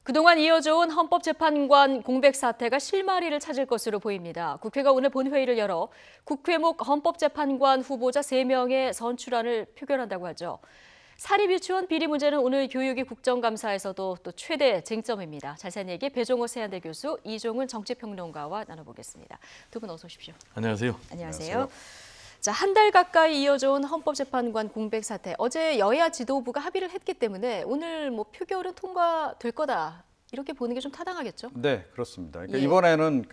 그동안 이어져온 헌법재판관 공백 사태가 실마리를 찾을 것으로 보입니다. 국회가 오늘 본회의를 열어 국회목 헌법재판관 후보자 3명의 선출안을 표결한다고 하죠. 사립유치원 비리 문제는 오늘 교육위 국정감사에서도 또 최대 쟁점입니다. 자세한 얘기 배종호 세한대 교수, 이종훈 정치평론가와 나눠보겠습니다. 두 분 어서 오십시오. 안녕하세요. 안녕하세요. 자, 한 달 가까이 이어져온 헌법재판관 공백 사태. 어제 여야 지도부가 합의를 했기 때문에 오늘 표결은 통과될 거다. 이렇게 보는 게 좀 타당하겠죠? 네, 그렇습니다. 그러니까 이번에는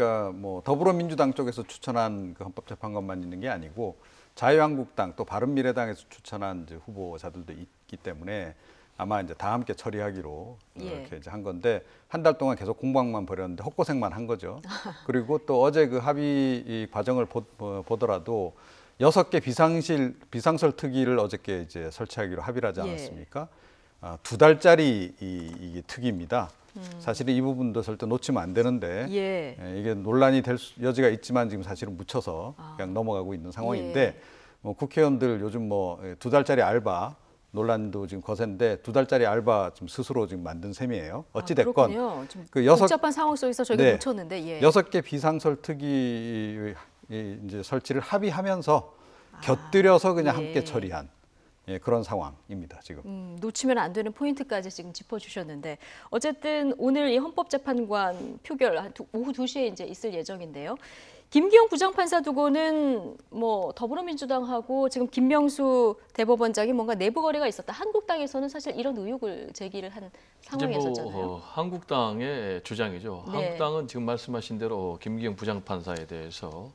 더불어민주당 쪽에서 추천한 그 헌법재판관만 있는 게 아니고 자유한국당 또 바른미래당에서 추천한 이제 후보자들도 있기 때문에 아마 이제 다 함께 처리하기로 이렇게 이제 한 건데 한 달 동안 계속 공방만 벌였는데 헛고생만 한 거죠. 그리고 또 어제 그 합의 이 과정을 보더라도 6개 비상설 특위를 어저께 이제 설치하기로 합의를 하지 않았습니까? 2달짜리 이게 특위입니다. 사실은 이 부분도 절대 놓치면 안 되는데 이게 논란이 될 여지가 있지만 지금 사실은 묻혀서 그냥 넘어가고 있는 상황인데 국회의원들 요즘 2달짜리 알바 논란도 지금 거센데 2달짜리 알바 지금 스스로 지금 만든 셈이에요. 어찌 됐건 그 복잡한 상황 속에서 저희가 놓쳤는데 6개 비상설 특위 이제 설치를 합의하면서 곁들여서 그냥 함께 처리한 그런 상황입니다. 지금 놓치면 안 되는 포인트까지 지금 짚어주셨는데 어쨌든 오늘 이 헌법재판관 표결 오후 2시에 이제 있을 예정인데요. 김기용 부장판사 두고는 더불어민주당하고 지금 김명수 대법원장이 뭔가 내부 거래가 있었다. 한국당에서는 사실 이런 의혹을 제기를 한 상황이었잖아요. 한국당의 주장이죠. 한국당은 지금 말씀하신 대로 김기용 부장판사에 대해서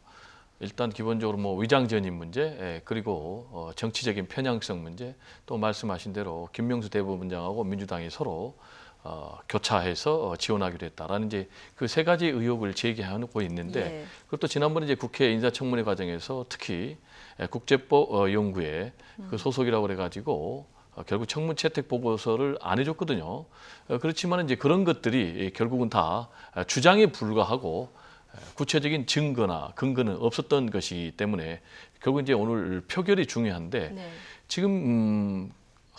일단 기본적으로 위장 전입 문제, 그리고 정치적인 편향성 문제, 또 말씀하신 대로 김명수 대법원장하고 민주당이 서로 교차해서 지원하기로 했다라는 이제 그 3가지 의혹을 제기하고 있는데 그것도 지난번에 이제 국회 인사청문회 과정에서 특히 국제법 연구회 그 소속이라고 그래가지고 결국 청문 채택 보고서를 안 해줬거든요. 그렇지만 이제 그런 것들이 결국은 다 주장에 불과하고 구체적인 증거나 근거는 없었던 것이기 때문에 결국 이제 오늘 표결이 중요한데 지금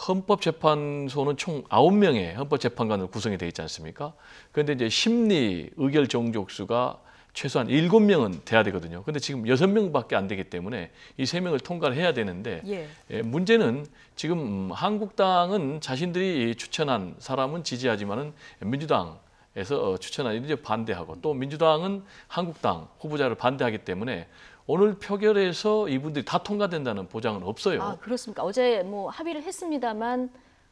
헌법재판소는 총 9명의 헌법재판관으로 구성이 되어 있지 않습니까? 그런데 이제 심리 의결 정족수가 최소한 7명은 돼야 되거든요. 근데 지금 6명밖에 안 되기 때문에 이 3명을 통과를 해야 되는데 문제는 지금 한국당은 자신들이 추천한 사람은 지지하지만은 민주당에서 추천한 이제 반대하고 또 민주당은 한국당 후보자를 반대하기 때문에 오늘 표결에서 이분들이 다 통과된다는 보장은 없어요. 아, 그렇습니까? 어제 합의를 했습니다만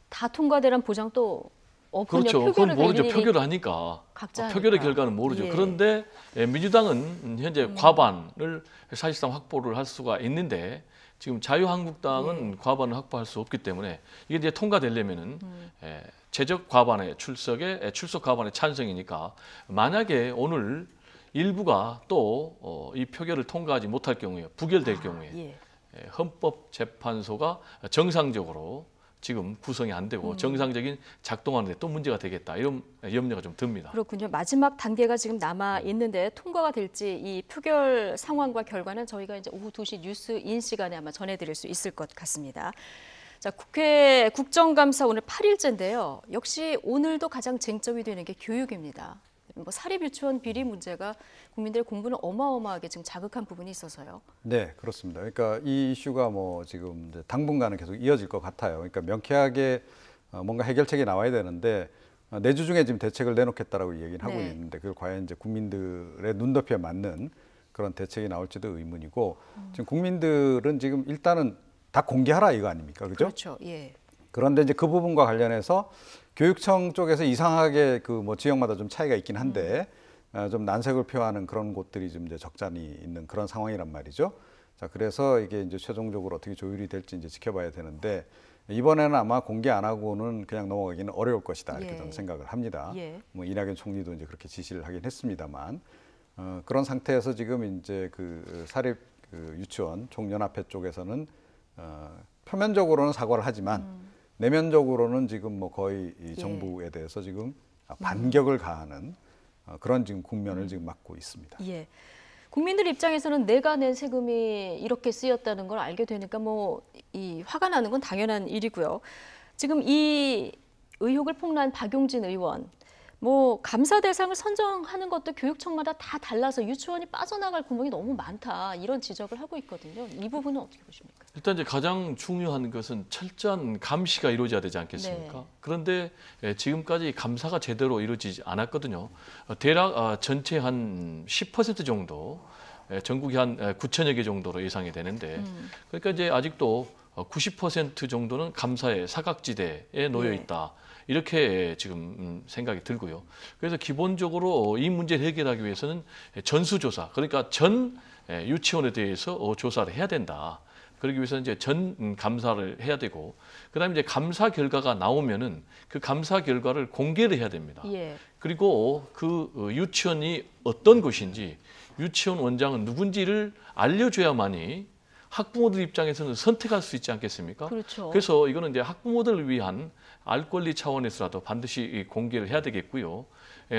다 통과되는 보장 또 없군요. 그렇죠. 그건 모르죠. 표결을 하니까. 표결의 결과는 모르죠. 그런데 민주당은 현재 과반을 사실상 확보를 할 수가 있는데 지금 자유한국당은 과반을 확보할 수 없기 때문에 이게 이제 통과되려면은 제적 과반의 출석 과반의 찬성이니까 만약에 오늘 일부가 또 이 표결을 통과하지 못할 경우에 부결될 경우에 헌법재판소가 정상적으로 지금 구성이 안 되고 정상적인 작동하는 데 또 문제가 되겠다 이런 염려가 좀 듭니다. 그렇군요. 마지막 단계가 지금 남아 있는데 통과가 될지 이 표결 상황과 결과는 저희가 이제 오후 2시 뉴스인 시간에 아마 전해드릴 수 있을 것 같습니다. 자, 국회 국정감사 오늘 8일째인데요. 역시 오늘도 가장 쟁점이 되는 게 교육입니다. 사립유치원 비리 문제가 국민들의 공부는 어마어마하게 지금 자극한 부분이 있어서요. 네, 그렇습니다. 그러니까 이 이슈가 지금 이제 당분간은 계속 이어질 것 같아요. 그러니까 명쾌하게 뭔가 해결책이 나와야 되는데 내주 중에 지금 대책을 내놓겠다라고 얘기를 하고 있는데 그걸 과연 이제 국민들의 눈높이에 맞는 그런 대책이 나올지도 의문이고 지금 국민들은 지금 일단은 다 공개하라 이거 아닙니까? 그죠? 그렇죠. 그런데 이제 그 부분과 관련해서 교육청 쪽에서 이상하게 지역마다 좀 차이가 있긴 한데 좀 난색을 표하는 그런 곳들이 좀 이제 적잖이 있는 그런 상황이란 말이죠. 자, 그래서 이게 이제 최종적으로 어떻게 조율이 될지 이제 지켜봐야 되는데 이번에는 아마 공개 안 하고는 그냥 넘어가기는 어려울 것이다 이렇게 저는 생각을 합니다. 이낙연 총리도 이제 그렇게 지시를 하긴 했습니다만 그런 상태에서 지금 이제 그 사립 유치원 총연합회 쪽에서는 표면적으로는 사과를 하지만 내면적으로는 지금 거의 이 정부에 대해서 지금 반격을 가하는 그런 지금 국면을 지금 맞고 있습니다. 국민들 입장에서는 내가 낸 세금이 이렇게 쓰였다는 걸 알게 되니까 이 화가 나는 건 당연한 일이고요. 지금 이 의혹을 폭로한 박용진 의원 뭐 감사 대상을 선정하는 것도 교육청마다 다 달라서 유치원이 빠져나갈 구멍이 너무 많다 이런 지적을 하고 있거든요. 이 부분은 어떻게 보십니까? 일단 이제 가장 중요한 것은 철저한 감시가 이루어져야 되지 않겠습니까? 네. 그런데 지금까지 감사가 제대로 이루어지지 않았거든요. 대략 전체 한 10% 정도, 전국이 한 9천여 개 정도로 예상이 되는데, 그러니까 이제 아직도 90% 정도는 감사의 사각지대에 놓여 있다. 이렇게 지금 생각이 들고요. 그래서 기본적으로 이 문제를 해결하기 위해서는 전수조사, 그러니까 전 유치원에 대해서 조사를 해야 된다. 그러기 위해서는 이제 전 감사를 해야 되고, 그다음에 이제 감사 결과가 나오면은 그 감사 결과를 공개를 해야 됩니다. 예. 그리고 그 유치원이 어떤 곳인지, 유치원 원장은 누군지를 알려줘야만이 학부모들 입장에서는 선택할 수 있지 않겠습니까? 그렇죠. 그래서 이거는 이제 학부모들을 위한 알 권리 차원에서라도 반드시 공개를 해야 되겠고요.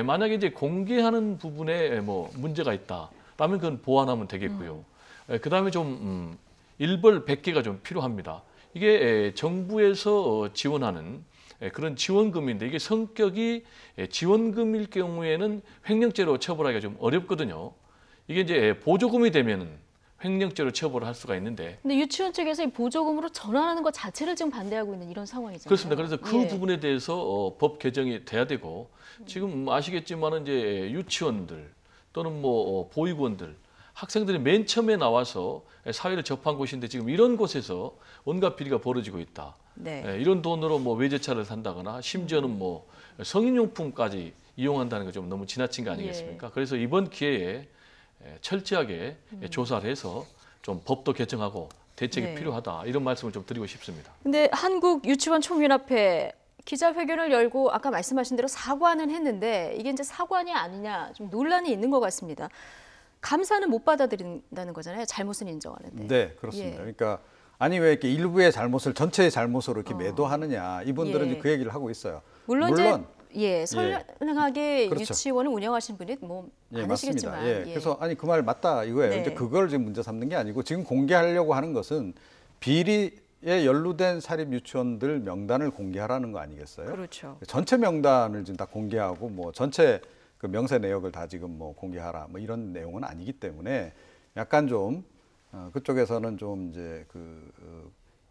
만약에 이제 공개하는 부분에 뭐 문제가 있다라면 그건 보완하면 되겠고요. 그다음에 좀 일벌백계가 좀 필요합니다. 이게 정부에서 지원하는 그런 지원금인데 이게 성격이 지원금일 경우에는 횡령죄로 처벌하기가 좀 어렵거든요. 이게 이제 보조금이 되면은 횡령죄로 처벌을 할 수가 있는데. 근데 유치원 측에서 이 보조금으로 전환하는 것 자체를 지금 반대하고 있는 이런 상황이잖아요. 그렇습니다. 그래서 그 예. 부분에 대해서 법 개정이 돼야 되고, 지금 아시겠지만은 이제 유치원들 또는 뭐 보육원들, 학생들이 맨 처음에 나와서 사회를 접한 곳인데 지금 이런 곳에서 온갖 비리가 벌어지고 있다. 네. 이런 돈으로 뭐 외제차를 산다거나 심지어는 뭐 성인용품까지 이용한다는 게 좀 너무 지나친 거 아니겠습니까? 그래서 이번 기회에 철저하게 조사를 해서 좀 법도 개정하고 대책이 네. 필요하다, 이런 말씀을 좀 드리고 싶습니다. 근데 한국 유치원 총연합회 기자회견을 열고 아까 말씀하신 대로 사과는 했는데 이게 이제 사과냐 아니냐 좀 논란이 있는 것 같습니다. 감사는 못 받아들인다는 거잖아요. 잘못은 인정하는데. 네, 그렇습니다. 예. 그러니까 아니 왜 이렇게 일부의 잘못을 전체의 잘못으로 이렇게 매도하느냐, 이분들은 예. 이제 그 얘기를 하고 있어요. 물론 이제 선량하게 그렇죠. 유치원을 운영하신 분이 뭐 예, 많으시겠지만. 맞습니다. 예. 그래서 아니 그 말 맞다 이거예요. 네. 이제 그걸 지금 문제 삼는 게 아니고 지금 공개하려고 하는 것은 비리에 연루된 사립 유치원들 명단을 공개하라는 거 아니겠어요? 그렇죠. 전체 명단을 지금 다 공개하고 뭐 전체 그 명세 내역을 다 지금 뭐 공개하라 뭐 이런 내용은 아니기 때문에 약간 좀 그쪽에서는 좀 이제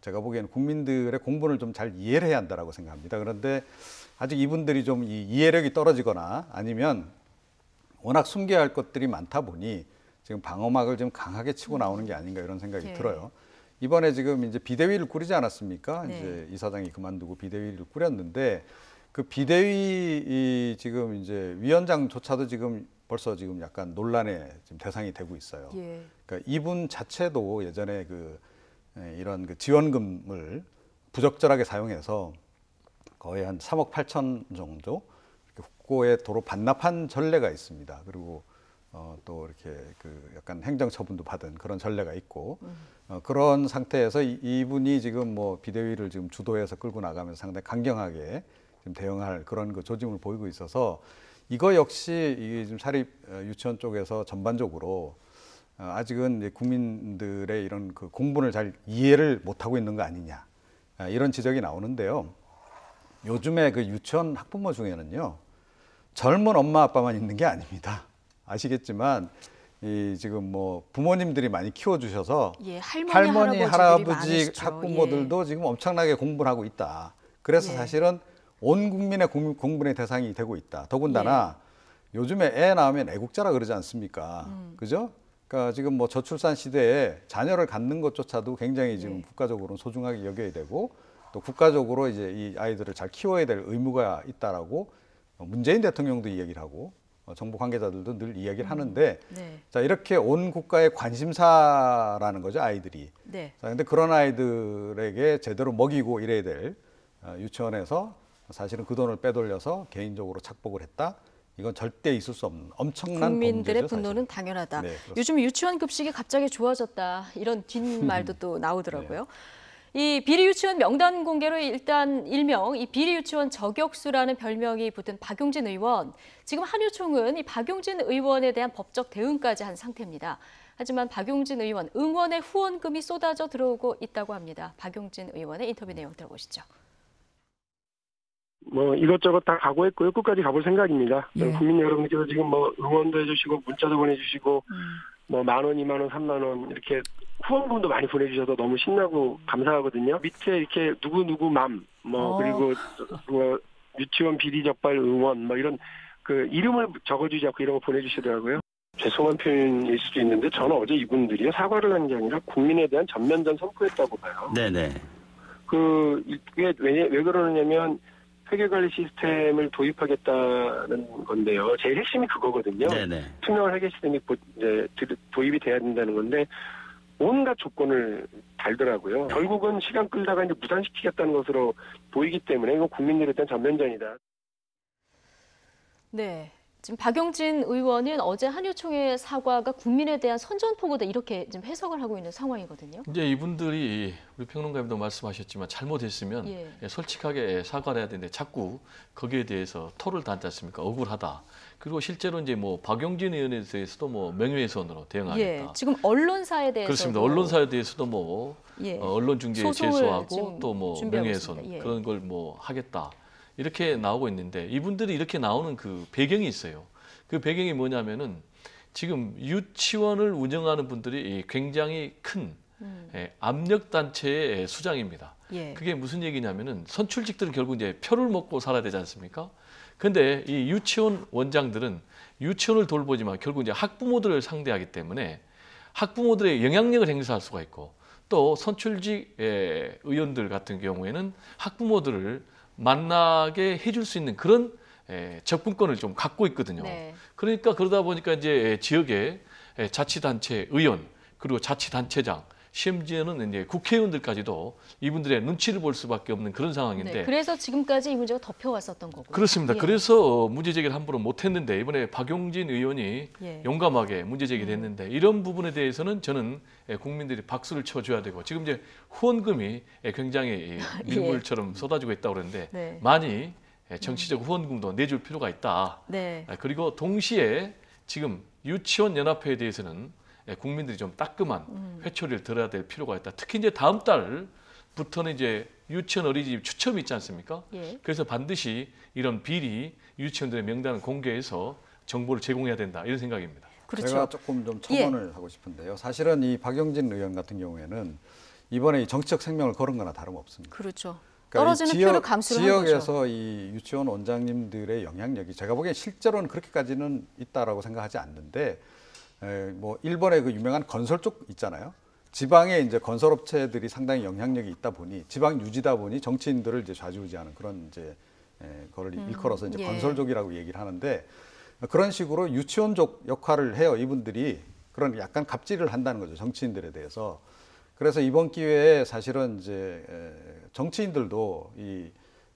제가 보기에는 국민들의 공분을 좀 잘 이해를 해야 한다라고 생각합니다. 그런데 아직 이분들이 좀 이해력이 떨어지거나 아니면 워낙 숨겨야 할 것들이 많다 보니 지금 방어막을 좀 강하게 치고 나오는 게 아닌가 이런 생각이 네. 들어요. 이번에 지금 이제 비대위를 꾸리지 않았습니까? 네. 이제 이사장이 그만두고 비대위를 꾸렸는데 그 비대위 지금 이제 위원장조차도 지금 벌써 지금 약간 논란의 지금 대상이 되고 있어요. 예. 그러니까 이분 자체도 예전에 이런 지원금을 부적절하게 사용해서 거의 한 3억 8천 정도 국고에 도로 반납한 전례가 있습니다. 그리고 또 이렇게 약간 행정처분도 받은 그런 전례가 있고 그런 상태에서 이분이 지금 뭐 비대위를 지금 주도해서 끌고 나가면서 상당히 강경하게 지금 대응할 그런 조짐을 보이고 있어서 이거 역시 이 지금 사립 유치원 쪽에서 전반적으로 아직은 국민들의 이런 공분을 잘 이해를 못하고 있는 거 아니냐 이런 지적이 나오는데요. 요즘에 유치원 학부모 중에는요 젊은 엄마 아빠만 있는 게 아닙니다. 아시겠지만 지금 뭐 부모님들이 많이 키워주셔서 예, 할머니 할아버지 많으시죠. 학부모들도 지금 엄청나게 공부를 하고 있다. 그래서 예. 사실은 온 국민의 공분의 대상이 되고 있다. 더군다나 요즘에 애 낳으면 애국자라 그러지 않습니까? 그죠? 그러니까 지금 뭐 저출산 시대에 자녀를 갖는 것조차도 굉장히 지금 국가적으로는 소중하게 여겨야 되고 또 국가적으로 이제 이 아이들을 잘 키워야 될 의무가 있다라고 문재인 대통령도 이야기를 하고 정부 관계자들도 늘 이야기를 하는데 네. 자 이렇게 온 국가의 관심사라는 거죠 아이들이. 네. 자 근데 그런 아이들에게 제대로 먹이고 이래야 될 유치원에서 사실은 그 돈을 빼돌려서 개인적으로 착복을 했다. 이건 절대 있을 수 없는 엄청난 국민들의 범죄죠, 분노는 사실은. 당연하다. 네, 그렇습니다. 요즘 유치원 급식이 갑자기 좋아졌다. 이런 뒷말도 또 나오더라고요. 이 비리 유치원 명단 공개로 일단 일명 이 비리 유치원 저격수라는 별명이 붙은 박용진 의원. 지금 한유총은 이 박용진 의원에 대한 법적 대응까지 한 상태입니다. 하지만 박용진 의원 응원의 후원금이 쏟아져 들어오고 있다고 합니다. 박용진 의원의 인터뷰 내용 들어보시죠. 뭐 이것저것 다 각오했고요. 끝까지 가볼 생각입니다. 예. 국민 여러분께서 지금 뭐 응원도 해주시고 문자도 보내주시고 뭐 10,000원, 20,000원, 30,000원 이렇게 후원금도 많이 보내주셔서 너무 신나고 감사하거든요. 밑에 이렇게 누구 맘 뭐 그리고 뭐 유치원 비리 적발 응원 뭐 이런 그 이름을 적어주지 않고 이런 거 보내주시더라고요. 죄송한 표현일 수도 있는데 저는 어제 이분들이 사과를 한 게 아니라 국민에 대한 전면전 선포했다고 봐요. 네네. 그게 왜 그러느냐면 회계관리 시스템을 도입하겠다는 건데요. 제일 핵심이 그거거든요. 네네. 투명한 회계 시스템이 이제 도입이 돼야 된다는 건데 온갖 조건을 달더라고요. 결국은 시간 끌다가 이제 무산시키겠다는 것으로 보이기 때문에 이건 국민들에 대한 전면전이다. 네. 지금 박용진 의원은 어제 한유총의 사과가 국민에 대한 선전포고다 이렇게 지금 해석을 하고 있는 상황이거든요. 이제 이분들이 우리 평론가님도 말씀하셨지만 잘못했으면 예. 솔직하게 사과를 해야 되는데 자꾸 거기에 대해서 토를 달지 않습니까? 억울하다. 그리고 실제로 이제 뭐 박용진 의원에 대해서도 뭐 명예훼손으로 대응하겠다. 예. 지금 언론사에 대해서 그렇습니다. 언론사에 대해서도 뭐 예. 언론중재에 소송을 제소하고 지금 또 뭐 준비하고 명예훼손 있습니다. 예. 그런 걸 뭐 하겠다. 이렇게 나오고 있는데 이분들이 이렇게 나오는 그 배경이 있어요. 그 배경이 뭐냐면은 지금 유치원을 운영하는 분들이 굉장히 큰 압력 단체의 수장입니다. 예. 그게 무슨 얘기냐면은 선출직들은 결국 이제 표를 먹고 살아야 되지 않습니까? 근데 이 유치원 원장들은 유치원을 돌보지만 결국 이제 학부모들을 상대하기 때문에 학부모들의 영향력을 행사할 수가 있고 또 선출직 의원들 같은 경우에는 학부모들을 만나게 해줄 수 있는 그런 접근권을 좀 갖고 있거든요. 네. 그러니까 그러다 보니까 이제 지역의 자치단체 의원 그리고 자치단체장 심지어는 이제 국회의원들까지도 이분들의 눈치를 볼 수밖에 없는 그런 상황인데. 네. 그래서 지금까지 이 문제가 덮여왔었던 거고요. 그렇습니다. 예. 그래서 문제 제기를 함부로 못했는데 이번에 박용진 의원이 예. 용감하게 문제 제기를 했는데 이런 부분에 대해서는 저는 국민들이 박수를 쳐줘야 되고 지금 이제 후원금이 굉장히 밀물처럼 쏟아지고 있다고 그러는데 네. 많이 정치적 후원금도 내줄 필요가 있다. 네. 그리고 동시에 지금 유치원 연합회에 대해서는 국민들이 좀 따끔한 회초리를 들어야 될 필요가 있다. 특히 이제 다음 달부터는 이제 유치원 어린이집 추첨이 있지 않습니까? 예. 그래서 반드시 이런 비리 유치원들의 명단을 공개해서 정보를 제공해야 된다. 이런 생각입니다. 그렇죠. 제가 조금 좀 첨언을 하고 싶은데요. 사실은 이 박용진 의원 같은 경우에는 이번에 이 정치적 생명을 걸은 거나 다름없습니다. 그렇죠. 그러니까 떨어지는 이 표를 감수를 한 거죠. 지역에서 이 유치원 원장님들의 영향력이 제가 보기엔 실제로는 그렇게까지는 있다라고 생각하지 않는데 뭐 일본의 그 유명한 건설 쪽 있잖아요. 지방에 이제 건설업체들이 상당히 영향력이 있다 보니 지방 유지다 보니 정치인들을 이제 좌지우지하는 그런 이제 거를 일컬어서 이제 예. 건설족이라고 얘기를 하는데 그런 식으로 유치원족 역할을 해요. 이분들이 그런 약간 갑질을 한다는 거죠. 정치인들에 대해서. 그래서 이번 기회에 사실은 이제 정치인들도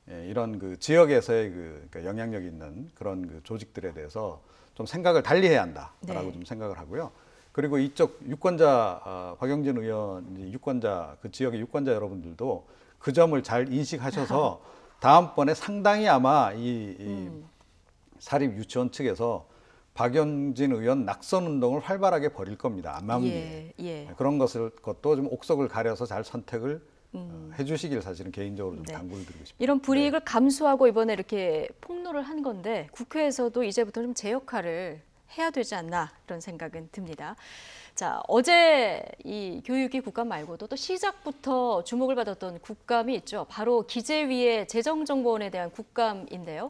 이런 그 지역에서의 그러니까 영향력 있는 그런 그 조직들에 대해서 좀 생각을 달리해야 한다라고 네. 좀 생각을 하고요. 그리고 이쪽 유권자 박용진 의원 유권자 그 지역의 유권자 여러분들도 그 점을 잘 인식하셔서 다음번에 상당히 아마 이 사립 유치원 측에서 박용진 의원 낙선 운동을 활발하게 벌일 겁니다. 안마문기에. 예. 그런 것도 좀 옥석을 가려서 잘 선택을 해주시길 사실은 개인적으로 좀 네. 당부를 드리고 싶습니다. 이런 불이익을 감수하고 이번에 이렇게 폭로를 한 건데 국회에서도 이제부터 좀 제 역할을 해야 되지 않나 이런 생각은 듭니다. 자, 어제 이 교육위 국감 말고도 또 시작부터 주목을 받았던 국감이 있죠. 바로 기재위의 재정정보원에 대한 국감인데요.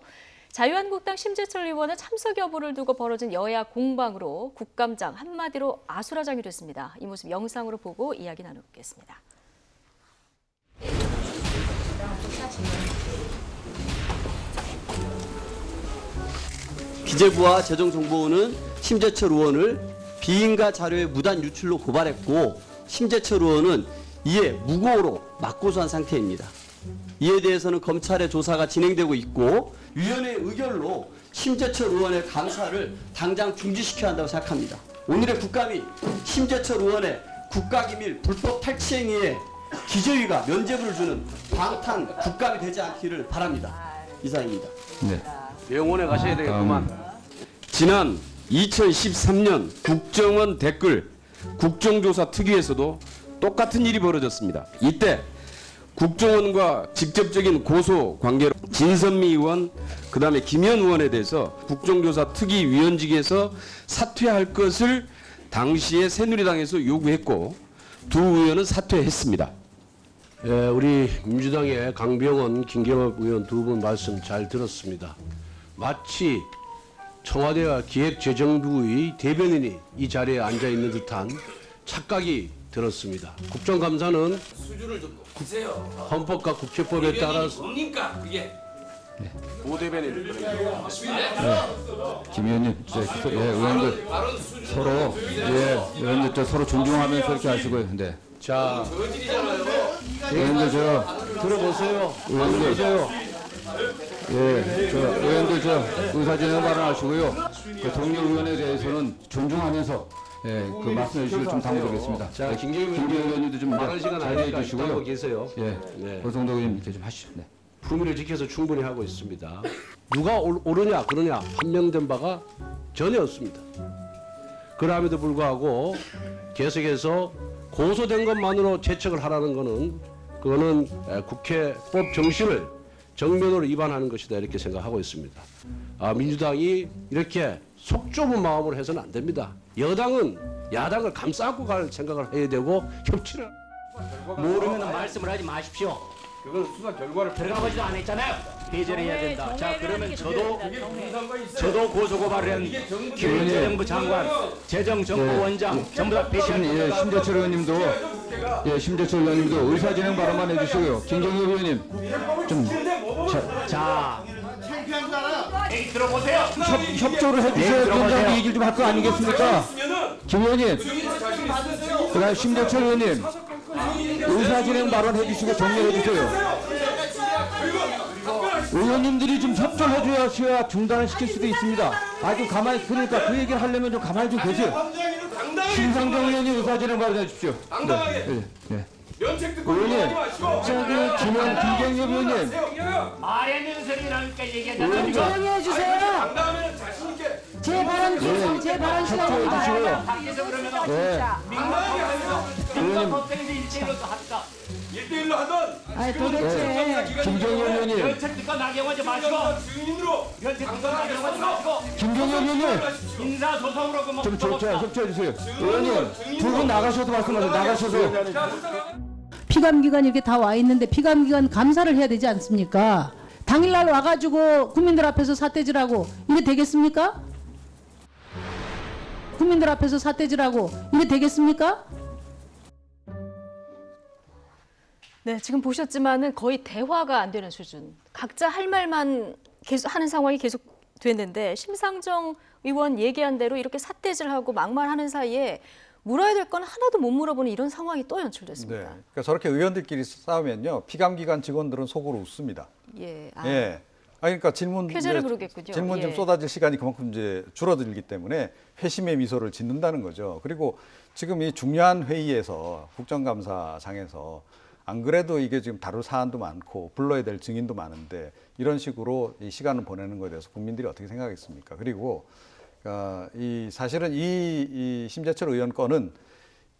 자유한국당 심재철 의원의 참석 여부를 두고 벌어진 여야 공방으로 국감장 한마디로 아수라장이 됐습니다. 이 모습 영상으로 보고 이야기 나누겠습니다. 기재부와 재정정보원은 심재철 의원을 비인가 자료의 무단 유출로 고발했고 심재철 의원은 이에 무고로 맞고소한 상태입니다. 이에 대해서는 검찰의 조사가 진행되고 있고 위원회의 의결로 심재철 의원의 감사를 당장 중지시켜야 한다고 생각합니다. 오늘의 국감이 심재철 의원의 국가기밀 불법 탈취 행위에 기재위가 면죄부를 주는 방탄 국감이 되지 않기를 바랍니다. 이상입니다. 영원에 가셔야 되겠구만. 지난 2013년 국정원 댓글 국정조사 특위에서도 똑같은 일이 벌어졌습니다. 이때 국정원과 직접적인 고소 관계로 진선미 의원, 그다음에 김현 의원에 대해서 국정조사 특위위원직에서 사퇴할 것을 당시에 새누리당에서 요구했고 두 의원은 사퇴했습니다. 예, 우리 민주당의 강병원, 김경엽 의원 두 분 말씀 잘 들었습니다. 마치 청와대와 기획재정부의 대변인이 이 자리에 앉아 있는 듯한 착각이 들었습니다. 국정감사는 수준을 좀 높이세요. 헌법과 국회법에 따라서 뭡니까 그게? 오대변인 김 의원님, 의원들 서로 의원들 서로 존중하면서 이렇게 하시고요. 네. 자, 의원들 들어보세요. 의원들 의원들 의사진행 발언하시고요. 동료 의원에 대해서는 존중하면서 그 말씀해 주시길 좀 당부드리겠습니다. 자, 김경임 의원님도 좀 말할 시간 자제해 아니니까 주시고요. 있다고 계세요. 네. 고성도 의원님 이렇게 좀 하시죠. 네. 품위를 지켜서 충분히 하고 있습니다. 누가 옳으냐 그러냐 판명된 바가 전혀 없습니다. 그럼에도 불구하고 계속해서 고소된 것만으로 재척을 하라는 것은 그거는 국회법 정신을 정면으로 위반하는 것이다 이렇게 생각하고 있습니다. 민주당이 이렇게 속 좁은 마음으로 해서는 안 됩니다. 여당은 야당을 감싸고 갈 생각을 해야 되고 협치를 모르면 말씀을 하지 마십시오. 그건 수사 결과를 들어가보지도 않았잖아요. 배제해야 된다. 자, 그러면 저도 고소고발을 한 기획재정부 장관, 재정정보원장 전부 다 배제합니다. 심재철 의원님도 심재철 의원님도 의사진행 발언만 해주시고요. 김경엽 의원님 좀 자, 들어보세요. 협조를 해주셔야 위원장 얘기를 좀 할 거 아니겠습니까? 김 의원님, 그다음 심재철 의원님 의사진행 발언 해주시고 정리해 주세요. 의원님들이 좀 협조를 해줘야 중단을 시킬 수도 있습니다. 아주 가만히 그러니까 그 얘기를 하려면 좀 가만히 좀 계세요. 심상정 의원님 의사진행 발언해 주십시오. 당당하게 면책 듣고 의원님, 하지 마시고 김경엽 의원님. 말하는 소리 나니까 얘기한다. 조용히 해주세요. 당당하면 자신 있게 제 발언 시간 협조해 주시고요. 밖에서 그러면 당당하게 하세요. 의원님, 법정에서 1대1로 합시다. 1대1로 하던 아니 도대체 김경엽 의원님, 면책 듣고 나경하지 마시고. 증인으로 면책 듣고 나경하지 마시고. 김경엽 의원님. 인사소송으로 그뭐 좀 협조해 주세요. 의원님, 두 분 나가셔서 말씀하세요. 나가셔서. 피감기관 이렇게 다 와 있는데 피감기관 감사를 해야 되지 않습니까? 당일날 와가지고 국민들 앞에서 사퇴질하고 이게 되겠습니까? 국민들 앞에서 사퇴질하고 이게 되겠습니까? 네, 지금 보셨지만은 거의 대화가 안 되는 수준. 각자 할 말만 계속 하는 상황이 계속 됐는데 심상정 의원 얘기한 대로 이렇게 삿대질하고 막말하는 사이에 물어야 될 건 하나도 못 물어보는 이런 상황이 또 연출됐습니다. 네, 그러니까 저렇게 의원들끼리 싸우면요, 피감기관 직원들은 속으로 웃습니다. 예. 예. 그러니까 질문 쾌재를 부르겠군요. 질문 좀 예. 쏟아질 시간이 그만큼 이제 줄어들기 때문에 회심의 미소를 짓는다는 거죠. 그리고 지금 이 중요한 회의에서 국정감사장에서 안 그래도 이게 지금 다룰 사안도 많고 불러야 될 증인도 많은데 이런 식으로 이 시간을 보내는 것에 대해서 국민들이 어떻게 생각하겠습니까? 그리고 이 사실은 이 심재철 의원 건은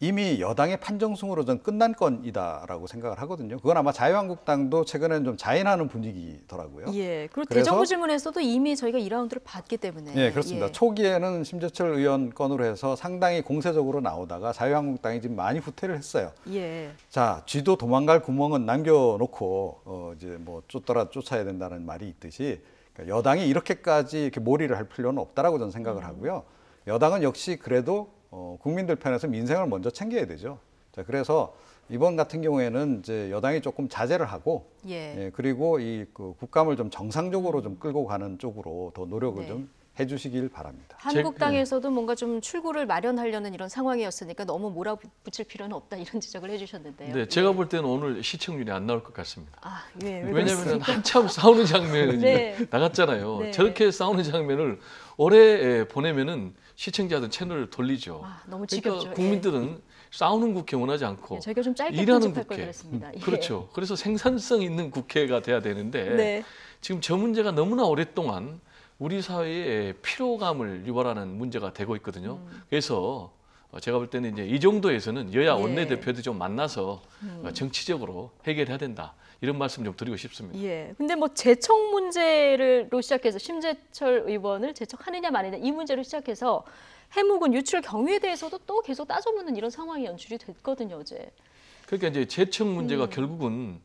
이미 여당의 판정승으로 전 끝난 건이다라고 생각을 하거든요. 그건 아마 자유한국당도 최근에는 좀 자인하는 분위기더라고요. 예. 그리고 그래서- 대정부 질문에서도 이미 저희가 2라운드를 받기 때문에. 네, 그렇습니다. 예. 초기에는 심재철 의원 건으로 해서 상당히 공세적으로 나오다가 자유한국당이 지금 많이 후퇴를 했어요. 예. 자, 쥐도 도망갈 구멍은 남겨놓고 이제 뭐 쫓더라 쫓아야 된다는 말이 있듯이 그러니까 여당이 이렇게까지 이렇게 몰이를 할 필요는 없다라고 저는 생각을 하고요. 여당은 역시 그래도 국민들 편에서 민생을 먼저 챙겨야 되죠. 자, 그래서 이번 같은 경우에는 이제 여당이 조금 자제를 하고, 예. 그리고 그 국감을 좀 정상적으로 좀 끌고 가는 쪽으로 더 노력을 네. 좀 해주시길 바랍니다. 한국당에서도 뭔가 좀 출구를 마련하려는 이런 상황이었으니까 너무 몰아붙일 필요는 없다 이런 지적을 해주셨는데요. 네, 제가 볼 때는 오늘 시청률이 안 나올 것 같습니다. 아, 예. 왜 왜냐하면 그렇습니까? 한참 싸우는 장면이 네. 나갔잖아요. 네. 저렇게 싸우는 장면을 오래 보내면은 시청자들 채널을 돌리죠. 아, 너무 그러니까 지겹죠. 국민들은 싸우는 국회 원하지 않고 예, 저희가 좀 짧게 일하는 편집할 걸 국회. 그랬습니다. 예. 그렇죠. 그래서 생산성 있는 국회가 돼야 되는데 네. 지금 저 문제가 너무나 오랫동안 우리 사회에 피로감을 유발하는 문제가 되고 있거든요. 그래서 제가 볼 때는 이제 이 정도에서는 여야 예. 원내대표도 좀 만나서 정치적으로 해결해야 된다. 이런 말씀 좀 드리고 싶습니다. 예. 근데 뭐 재청 문제로 시작해서 심재철 의원을 재청하느냐 마느냐 이 문제로 시작해서 해묵은 유출 경위에 대해서도 또 계속 따져보는 이런 상황이 연출이 됐거든요, 어제. 그러니까 이제 재청 문제가 결국은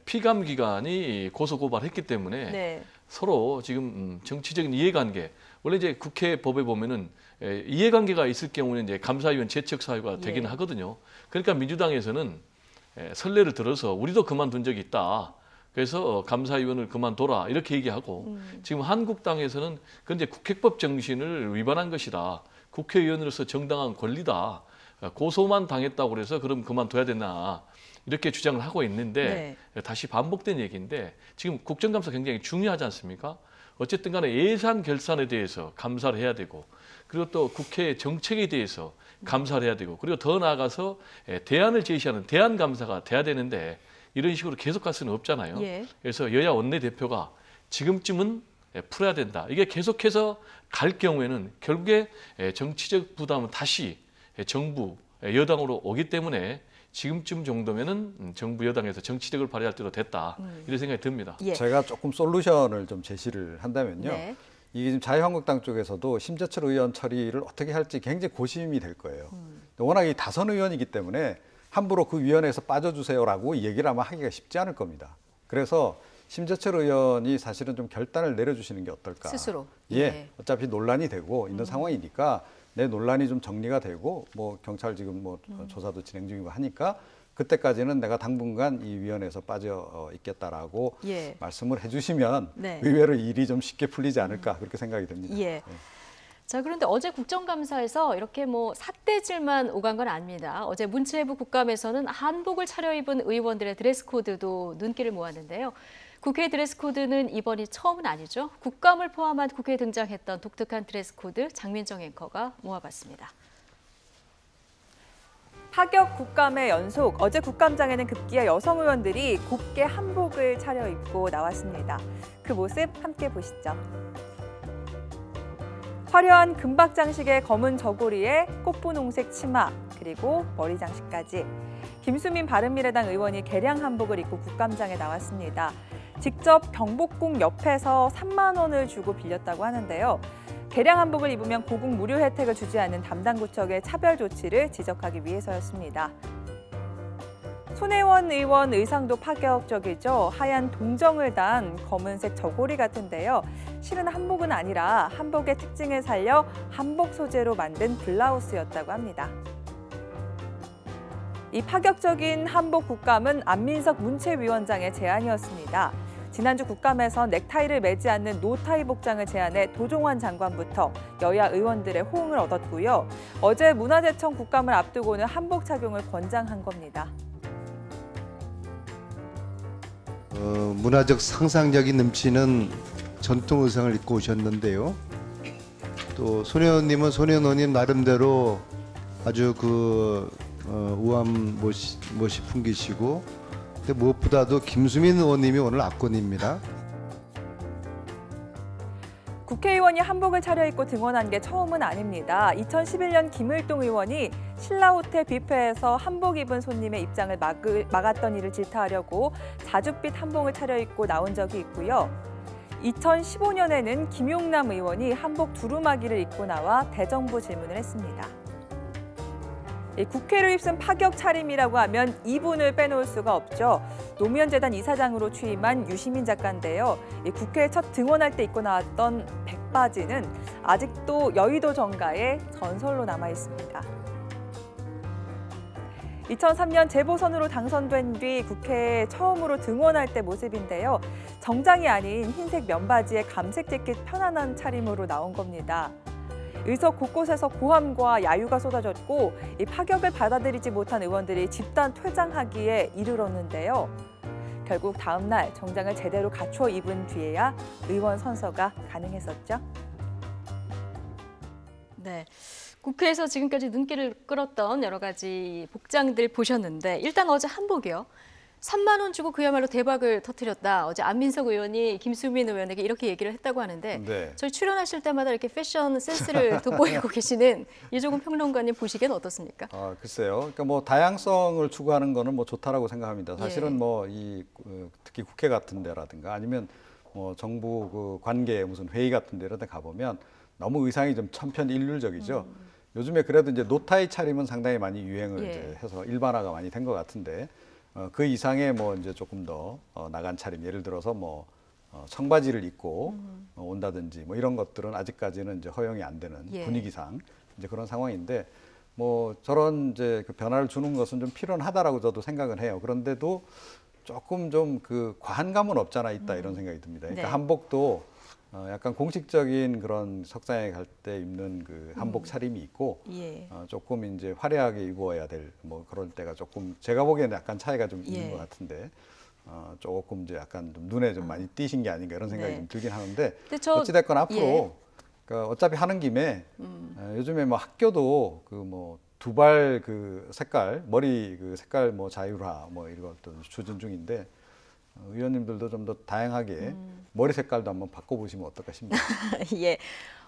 피감 기관이 고소 고발했기 때문에 네. 서로 지금 정치적인 이해관계, 원래 이제 국회 법에 보면은 이해관계가 있을 경우는 이제 감사위원 재척 사유가 되기는 예. 하거든요. 그러니까 민주당에서는 선례를 들어서 우리도 그만둔 적이 있다. 그래서 감사위원을 그만둬라 이렇게 얘기하고 지금 한국당에서는 그건 이제 국회법 정신을 위반한 것이다. 국회의원으로서 정당한 권리다. 고소만 당했다고 그래서 그럼 그만둬야 되나 이렇게 주장을 하고 있는데 다시 반복된 얘기인데 지금 국정감사 굉장히 중요하지 않습니까? 어쨌든 간에 예산 결산에 대해서 감사를 해야 되고 그리고 또 국회 정책에 대해서 감사를 해야 되고 그리고 더 나아가서 대안을 제시하는 대안 감사가 돼야 되는데 이런 식으로 계속 갈 수는 없잖아요. 예. 그래서 여야 원내대표가 지금쯤은 풀어야 된다. 이게 계속해서 갈 경우에는 결국에 정치적 부담은 다시 정부, 여당으로 오기 때문에 지금쯤 정도면은 정부 여당에서 정치력을 발휘할 때도 됐다. 이런 생각이 듭니다. 예. 제가 조금 솔루션을 좀 제시를 한다면요. 네. 이게 지금 자유한국당 쪽에서도 심재철 의원 처리를 어떻게 할지 굉장히 고심이 될 거예요. 워낙 이 다선 의원이기 때문에 함부로 그 위원회에서 빠져주세요라고 이 얘기를 아마 하기가 쉽지 않을 겁니다. 그래서 심재철 의원이 사실은 좀 결단을 내려주시는 게 어떨까. 스스로. 예. 어차피 논란이 되고 있는 상황이니까 내 논란이 좀 정리가 되고 뭐 경찰 지금 뭐 조사도 진행 중이고 하니까 그때까지는 내가 당분간 이 위원회에서 빠져 있겠다라고 예. 말씀을 해주시면 네. 의외로 일이 좀 쉽게 풀리지 않을까 그렇게 생각이 듭니다. 예. 자, 그런데 어제 국정감사에서 이렇게 뭐 삿대질만 오간 건 아닙니다. 어제 문체부 국감에서는 한복을 차려입은 의원들의 드레스 코드도 눈길을 모았는데요. 국회 드레스 코드는 이번이 처음은 아니죠. 국감을 포함한 국회에 등장했던 독특한 드레스 코드 장민정 앵커가 모아봤습니다. 파격 국감의 연속, 어제 국감장에는 급기야 여성 의원들이 곱게 한복을 차려입고 나왔습니다. 그 모습 함께 보시죠. 화려한 금박 장식의 검은 저고리에 꽃분홍색 치마, 그리고 머리 장식까지. 김수민 바른미래당 의원이 개량 한복을 입고 국감장에 나왔습니다. 직접 경복궁 옆에서 3만 원을 주고 빌렸다고 하는데요. 개량 한복을 입으면 고국 무료 혜택을 주지 않는 담당 구청의 차별 조치를 지적하기 위해서였습니다. 손혜원 의원 의상도 파격적이죠. 하얀 동정을 단 검은색 저고리 같은데요. 실은 한복은 아니라 한복의 특징을 살려 한복 소재로 만든 블라우스였다고 합니다. 이 파격적인 한복 국감은 안민석 문체위원장의 제안이었습니다. 지난주 국감에서 넥타이를 매지 않는 노타이 복장을 제안해 도종환 장관부터 여야 의원들의 호응을 얻었고요. 어제 문화재청 국감을 앞두고는 한복 착용을 권장한 겁니다. 문화적 상상력이 넘치는 전통 의상을 입고 오셨는데요. 또 손혜원님은 손혜원님 나름대로 아주 우아한 멋이 풍기시고, 근데 무엇보다도 김수민 의원님이 오늘 압권입니다. 국회의원이 한복을 차려입고 등원한 게 처음은 아닙니다. 2011년 김을동 의원이 신라호텔 뷔페에서 한복 입은 손님의 입장을 막았던 일을 질타하려고 자줏빛 한복을 차려입고 나온 적이 있고요. 2015년에는 김용남 의원이 한복 두루마기를 입고 나와 대정부 질문을 했습니다. 국회로 입순 파격 차림이라고 하면 이분을 빼놓을 수가 없죠. 노무현재단 이사장으로 취임한 유시민 작가인데요. 국회에 첫 등원할 때 입고 나왔던 백바지는 아직도 여의도 정가의 전설로 남아 있습니다. 2003년 재보선으로 당선된 뒤 국회에 처음으로 등원할 때 모습인데요. 정장이 아닌 흰색 면바지에 감색 재킷 편안한 차림으로 나온 겁니다. 의석 곳곳에서 고함과 야유가 쏟아졌고 이 파격을 받아들이지 못한 의원들이 집단 퇴장하기에 이르렀는데요. 결국 다음 날 정장을 제대로 갖춰 입은 뒤에야 의원 선서가 가능했었죠. 네. 국회에서 지금까지 눈길을 끌었던 여러 가지 복장들 보셨는데 일단 어제 한복이요. 3만 원 주고 그야말로 대박을 터뜨렸다. 어제 안민석 의원이 김수민 의원에게 이렇게 얘기를 했다고 하는데 네. 저희 출연하실 때마다 이렇게 패션 센스를 돋보이고 계시는 이종훈 평론가님 보시기엔 어떻습니까? 글쎄요. 그러니까 뭐 다양성을 추구하는 거는 뭐 좋다라고 생각합니다. 사실은 예. 뭐 특히 국회 같은 데라든가 아니면 뭐 정부 그 관계 무슨 회의 같은 데라든가 가보면 너무 의상이 좀 천편일률적이죠. 요즘에 그래도 이제 노타이 차림은 상당히 많이 유행을 예. 이제 해서 일반화가 많이 된 것 같은데 그 이상의 뭐 이제 조금 더 나간 차림, 예를 들어서 뭐 청바지를 입고 온다든지 뭐 이런 것들은 아직까지는 이제 허용이 안 되는 예. 분위기상 이제 그런 상황인데 뭐 저런 이제 그 변화를 주는 것은 좀 필요하다라고 저도 생각은 해요. 그런데도 조금 좀 그 과한 감은 없잖아 있다 이런 생각이 듭니다. 그러니까 네. 한복도 약간 공식적인 그런 석상에 갈 때 입는 그 한복 차림이 있고 예. 조금 이제 화려하게 입어야 될 뭐 그럴 때가 조금 제가 보기에는 약간 차이가 좀 있는 예. 것 같은데 조금 이제 약간 좀 눈에 좀 많이 띄신 게 아닌가 이런 생각이 네. 좀 들긴 하는데 근데 어찌됐건 앞으로 예. 그러니까 어차피 하는 김에 요즘에 뭐 학교도 그 뭐 두발 그 색깔 머리 그 색깔 뭐 자율화 뭐 이런 것도 추진 중인데 의원님들도 좀 더 다양하게 머리 색깔도 한번 바꿔보시면 어떨까 싶습니다. 예.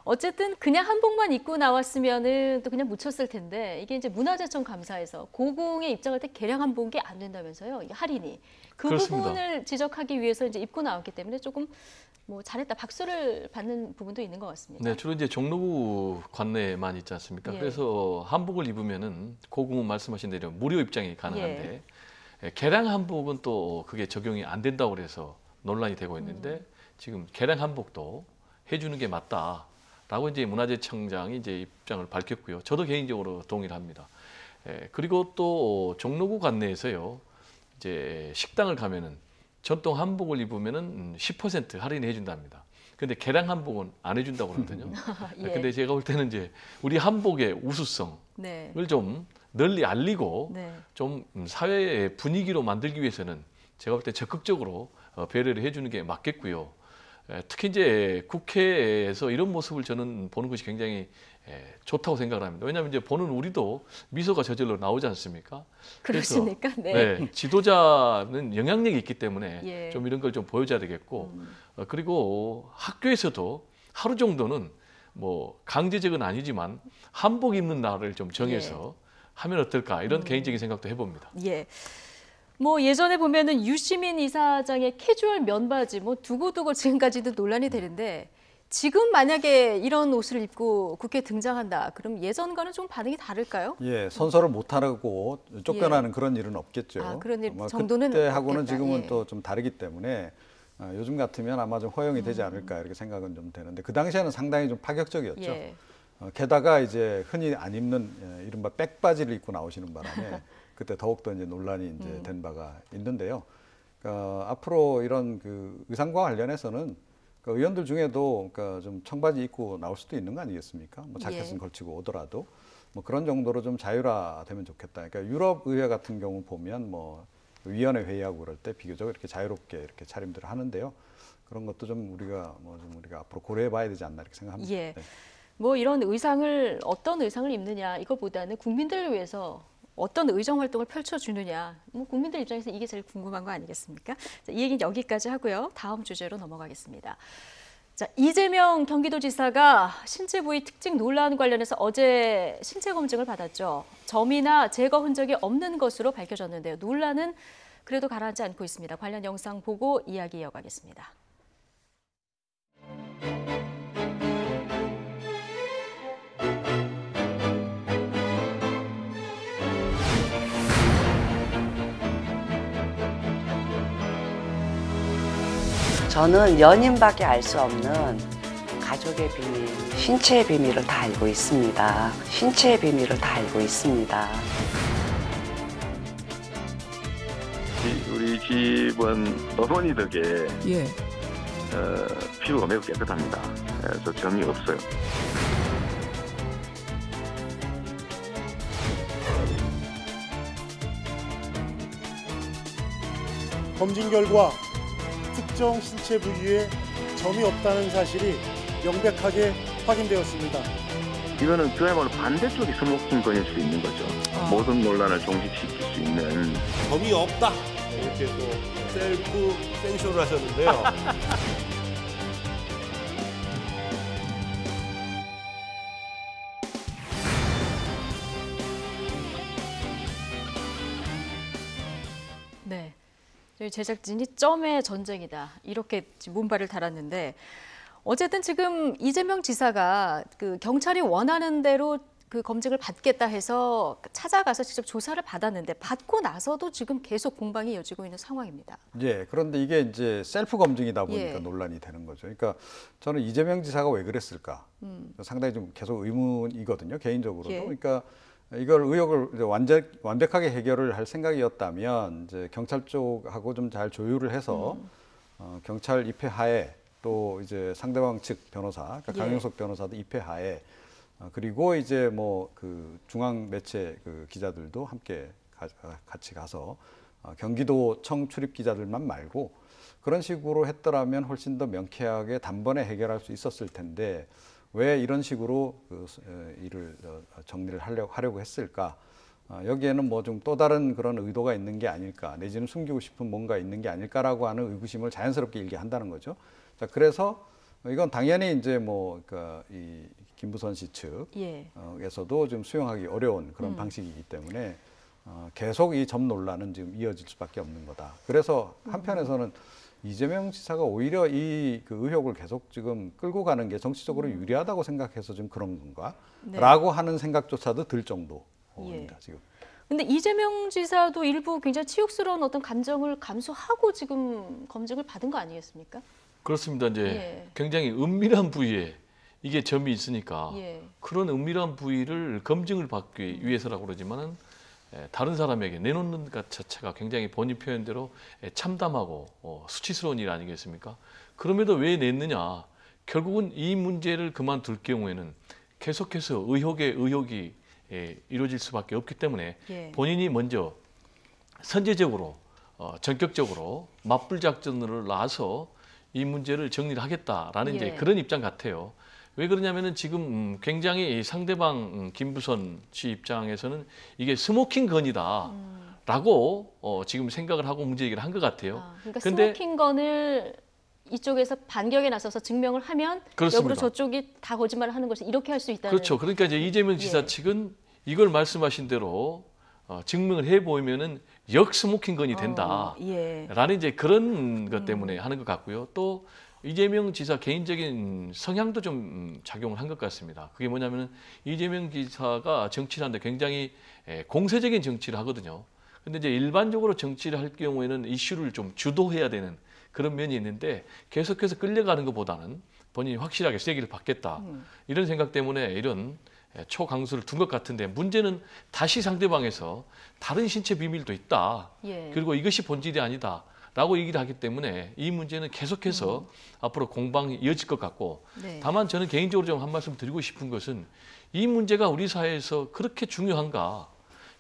어쨌든 그냥 한복만 입고 나왔으면은 또 그냥 묻혔을 텐데 이게 이제 문화재청 감사에서 고궁에 입장할 때 개량 한복이 안 된다면서요. 이게 할인이. 그 그렇습니다. 부분을 지적하기 위해서 이제 입고 나왔기 때문에 조금 뭐 잘했다 박수를 받는 부분도 있는 것 같습니다. 네, 주로 이제 종로구 관내만 있지 않습니까? 예. 그래서 한복을 입으면은 고궁은 말씀하신 대로 무료 입장이 가능한데 개량 한복은 또 그게 적용이 안 된다고 그래서 논란이 되고 있는데 지금 개량 한복도 해주는 게 맞다라고 이제 문화재청장이 이제 입장을 밝혔고요. 저도 개인적으로 동의를 합니다. 그리고 또 종로구 관내에서요, 이제 식당을 가면은 전통 한복을 입으면은 10% 할인해 준답니다. 근데 개량 한복은 안 해준다고 그러거든요. 예. 근데 제가 볼 때는 이제 우리 한복의 우수성을 네. 좀 널리 알리고 네. 좀 사회의 분위기로 만들기 위해서는 제가 볼 때 적극적으로 배려를 해주는 게 맞겠고요. 특히 이제 국회에서 이런 모습을 저는 보는 것이 굉장히 좋다고 생각을 합니다. 왜냐하면 이제 보는 우리도 미소가 저절로 나오지 않습니까? 그렇습니까? 그래서, 네. 지도자는 영향력이 있기 때문에 예. 좀 이런 걸 좀 보여줘야 되겠고 그리고 학교에서도 하루 정도는 뭐 강제적은 아니지만 한복 입는 날을 좀 정해서 하면 어떨까 이런 개인적인 생각도 해봅니다. 예. 뭐 예전에 보면은 유시민 이사장의 캐주얼 면바지 뭐 두고두고 지금까지도 논란이 되는데 지금 만약에 이런 옷을 입고 국회에 등장한다. 그럼 예전과는 좀 반응이 다를까요? 예, 선서를 못 하고 쫓겨나는 그런 일은 없겠죠. 아, 그런 일 아마 정도는 그때하고는 없겠다. 지금은 예. 또 좀 다르기 때문에 요즘 같으면 아마 좀 허용이 되지 않을까 이렇게 생각은 좀 되는데 그 당시에는 상당히 좀 파격적이었죠. 예. 게다가 이제 흔히 안 입는 이른바 백바지를 입고 나오시는 바람에 그때 더욱더 이제 논란이 이제 된 바가 있는데요. 앞으로 이런 그 의상과 관련해서는 의원들 중에도 좀 청바지 입고 나올 수도 있는 거 아니겠습니까? 뭐 자켓은 예. 걸치고 오더라도 뭐 그런 정도로 좀 자율화되면 좋겠다. 그러니까 유럽 의회 같은 경우 보면 뭐 위원회 회의하고 그럴 때 비교적 이렇게 자유롭게 이렇게 차림들을 하는데요. 그런 것도 좀 우리가 우리가 앞으로 고려해봐야 되지 않나 이렇게 생각합니다. 예. 네. 뭐 이런 의상을 어떤 의상을 입느냐 이거보다는 국민들을 위해서 어떤 의정 활동을 펼쳐주느냐 뭐 국민들 입장에서 이게 제일 궁금한 거 아니겠습니까? 자, 이 얘기는 여기까지 하고요. 다음 주제로 넘어가겠습니다. 자, 이재명 경기도지사가 신체 부위 특징 논란 관련해서 어제 신체 검증을 받았죠. 점이나 제거 흔적이 없는 것으로 밝혀졌는데요. 논란은 그래도 가라앉지 않고 있습니다. 관련 영상 보고 이야기 이어가겠습니다. 저는 연인밖에 알 수 없는 가족의 비밀, 신체의 비밀을 다 알고 있습니다. 신체의 비밀을 다 알고 있습니다. 우리 집은 어머니 덕에 피부가 매우 깨끗합니다. 그래서 점이 없어요. 검진 결과 특정 신체 부위에 점이 없다는 사실이 명백하게 확인되었습니다. 이거는 그야말로 반대쪽이 손목증권일 수 있는 거죠. 모든 논란을 종식시킬 수 있는. 점이 없다. 이렇게 또 셀프 생쇼를 하셨는데요. 네. 저희 제작진이 점의 전쟁이다. 이렇게 문발을 달았는데 어쨌든 지금 이재명 지사가 그 경찰이 원하는 대로 그 검증을 받겠다 해서 찾아가서 직접 조사를 받았는데 받고 나서도 지금 계속 공방이 이어지고 있는 상황입니다. 예, 그런데 이게 이제 셀프 검증이다 보니까 예. 논란이 되는 거죠. 그러니까 저는 이재명 지사가 왜 그랬을까? 상당히 좀 계속 의문이거든요, 개인적으로도. 예. 그러니까 이걸 의혹을 이제 완벽하게 해결을 할 생각이었다면 이제 경찰 쪽하고 좀 잘 조율을 해서 경찰 입회하에 또 이제 상대방 측 변호사, 그러니까 예. 강용석 변호사도 입회하에 그리고 이제 뭐 그 중앙 매체 그 기자들도 함께 같이 가서 경기도청 출입 기자들만 말고 그런 식으로 했더라면 훨씬 더 명쾌하게 단번에 해결할 수 있었을 텐데 왜 이런 식으로 그 일을 정리를 하려고 했을까? 여기에는 뭐 좀 또 다른 그런 의도가 있는 게 아닐까, 내지는 숨기고 싶은 뭔가 있는 게 아닐까라고 하는 의구심을 자연스럽게 일게한다는 거죠. 자, 그래서 이건 당연히 이제 뭐 그러니까 이 김부선 씨 측에서도 좀 수용하기 어려운 그런 방식이기 때문에 계속 이 점 논란은 지금 이어질 수밖에 없는 거다. 그래서 한편에서는 이재명 지사가 오히려 이 그 의혹을 계속 지금 끌고 가는 게 정치적으로 유리하다고 생각해서 좀 그런 건가? 네. 라고 하는 생각조차도 들 정도입니다, 지금. 근데 이재명 지사도 일부 굉장히 치욕스러운 어떤 감정을 감수하고 지금 검증을 받은 거 아니겠습니까? 그렇습니다. 이제 굉장히 은밀한 부위에 이게 점이 있으니까 그런 은밀한 부위를 검증을 받기 위해서라고 그러지만은 다른 사람에게 내놓는 것 자체가 굉장히 본인 표현대로 참담하고 수치스러운 일 아니겠습니까? 그럼에도 왜 냈느냐? 결국은 이 문제를 그만둘 경우에는 계속해서 의혹이 이루어질 수밖에 없기 때문에 본인이 먼저 선제적으로 전격적으로 맞불 작전을 놔서 이 문제를 정리를 하겠다라는 이제 그런 입장 같아요. 왜 그러냐면은 지금 굉장히 상대방 김부선 씨 입장에서는 이게 스모킹 건이다라고 지금 생각을 하고 문제 얘기를 한 것 같아요. 그러니까 스모킹 건을 이쪽에서 반격에 나서서 증명을 하면 역으로 저쪽이 다 거짓말을 하는 것이 이렇게 할 수 있다는. 그렇죠. 그러니까 이제 이재명 지사 측은 이걸 말씀하신 대로 증명을 해 보이면은 역스모킹 건이 된다라는 이제 그런 것 때문에 하는 것 같고요. 또 이재명 지사 개인적인 성향도 좀 작용을 한 것 같습니다. 그게 뭐냐면은 이재명 지사가 정치를 하는데 굉장히 공세적인 정치를 하거든요. 근데 이제 일반적으로 정치를 할 경우에는 이슈를 좀 주도해야 되는 그런 면이 있는데 계속해서 끌려가는 것보다는 본인이 확실하게 세기를 받겠다. 이런 생각 때문에 이런 초강수를 둔 것 같은데 문제는 다시 상대방에서 다른 신체 비밀도 있다. 그리고 이것이 본질이 아니다. 라고 얘기를 하기 때문에 이 문제는 계속해서 앞으로 공방이 이어질 것 같고 다만 저는 개인적으로 좀 한 말씀 드리고 싶은 것은 이 문제가 우리 사회에서 그렇게 중요한가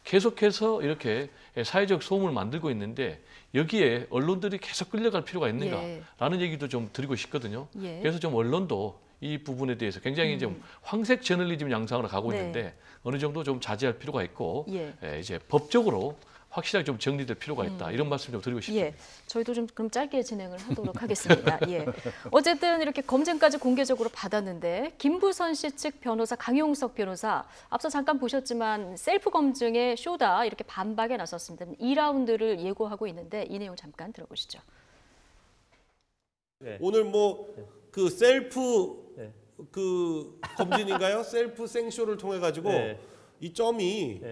계속해서 이렇게 사회적 소음을 만들고 있는데 여기에 언론들이 계속 끌려갈 필요가 있는가라는 얘기도 좀 드리고 싶거든요. 그래서 좀 언론도 이 부분에 대해서 굉장히 좀 황색 저널리즘 양상으로 가고 있는데 어느 정도 좀 자제할 필요가 있고 이제 법적으로 확실하게 좀 정리될 필요가 있다. 이런 말씀 좀 드리고 싶습니다. 저희도 좀 그럼 짧게 진행을 하도록 하겠습니다. 어쨌든 이렇게 검증까지 공개적으로 받았는데 김부선 씨 측 변호사 강용석 변호사 앞서 잠깐 보셨지만 셀프 검증의 쇼다 이렇게 반박에 나섰습니다. 2라운드를 예고하고 있는데 이 내용 잠깐 들어보시죠. 오늘 뭐 그 셀프 그 검진인가요? 셀프 생쇼를 통해 가지고 이 점이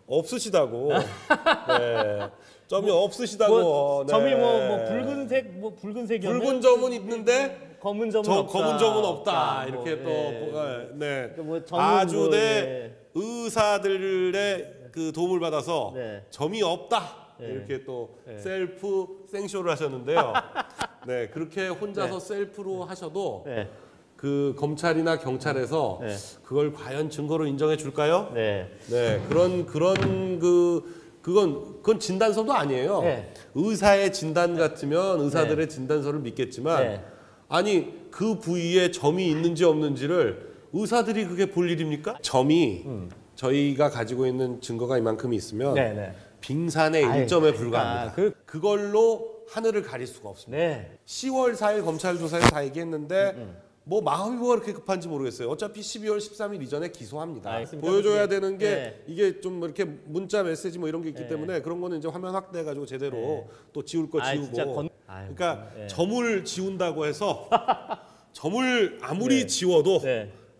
없으시다고. 점이 없으시다고. 점이 뭐 붉은색이었나요? 붉은 점은 있는데 검은 점은 없다. 이렇게 또 아주 의사들의 그 도움을 받아서 점이 없다. 이렇게 또 셀프 생쇼를 하셨는데요. 그렇게 혼자서 셀프로 하셔도 그 검찰이나 경찰에서 그걸 과연 증거로 인정해 줄까요? 그건 진단서도 아니에요. 의사의 진단 같으면 의사들의 진단서를 믿겠지만 아니 그 부위에 점이 있는지 없는지를 의사들이 그게 볼 일입니까? 점이 저희가 가지고 있는 증거가 이만큼이 있으면 빙산의 아유, 일점에 그러니까 불과합니다. 그걸로 하늘을 가릴 수가 없습니다. 네. 10월 4일 검찰 조사에서 다 얘기했는데 뭐 마음이 뭐가 그렇게 급한지 모르겠어요. 어차피 12월 13일 이전에 기소합니다. 알겠습니다. 보여줘야 되는 게 네. 이게 좀 이렇게 문자 메시지 뭐 이런 게 있기 때문에 그런 거는 이제 화면 확대해가지고 제대로 또 지울 거 지우고. 그러니까 점을 지운다고 해서 점을 아무리 지워도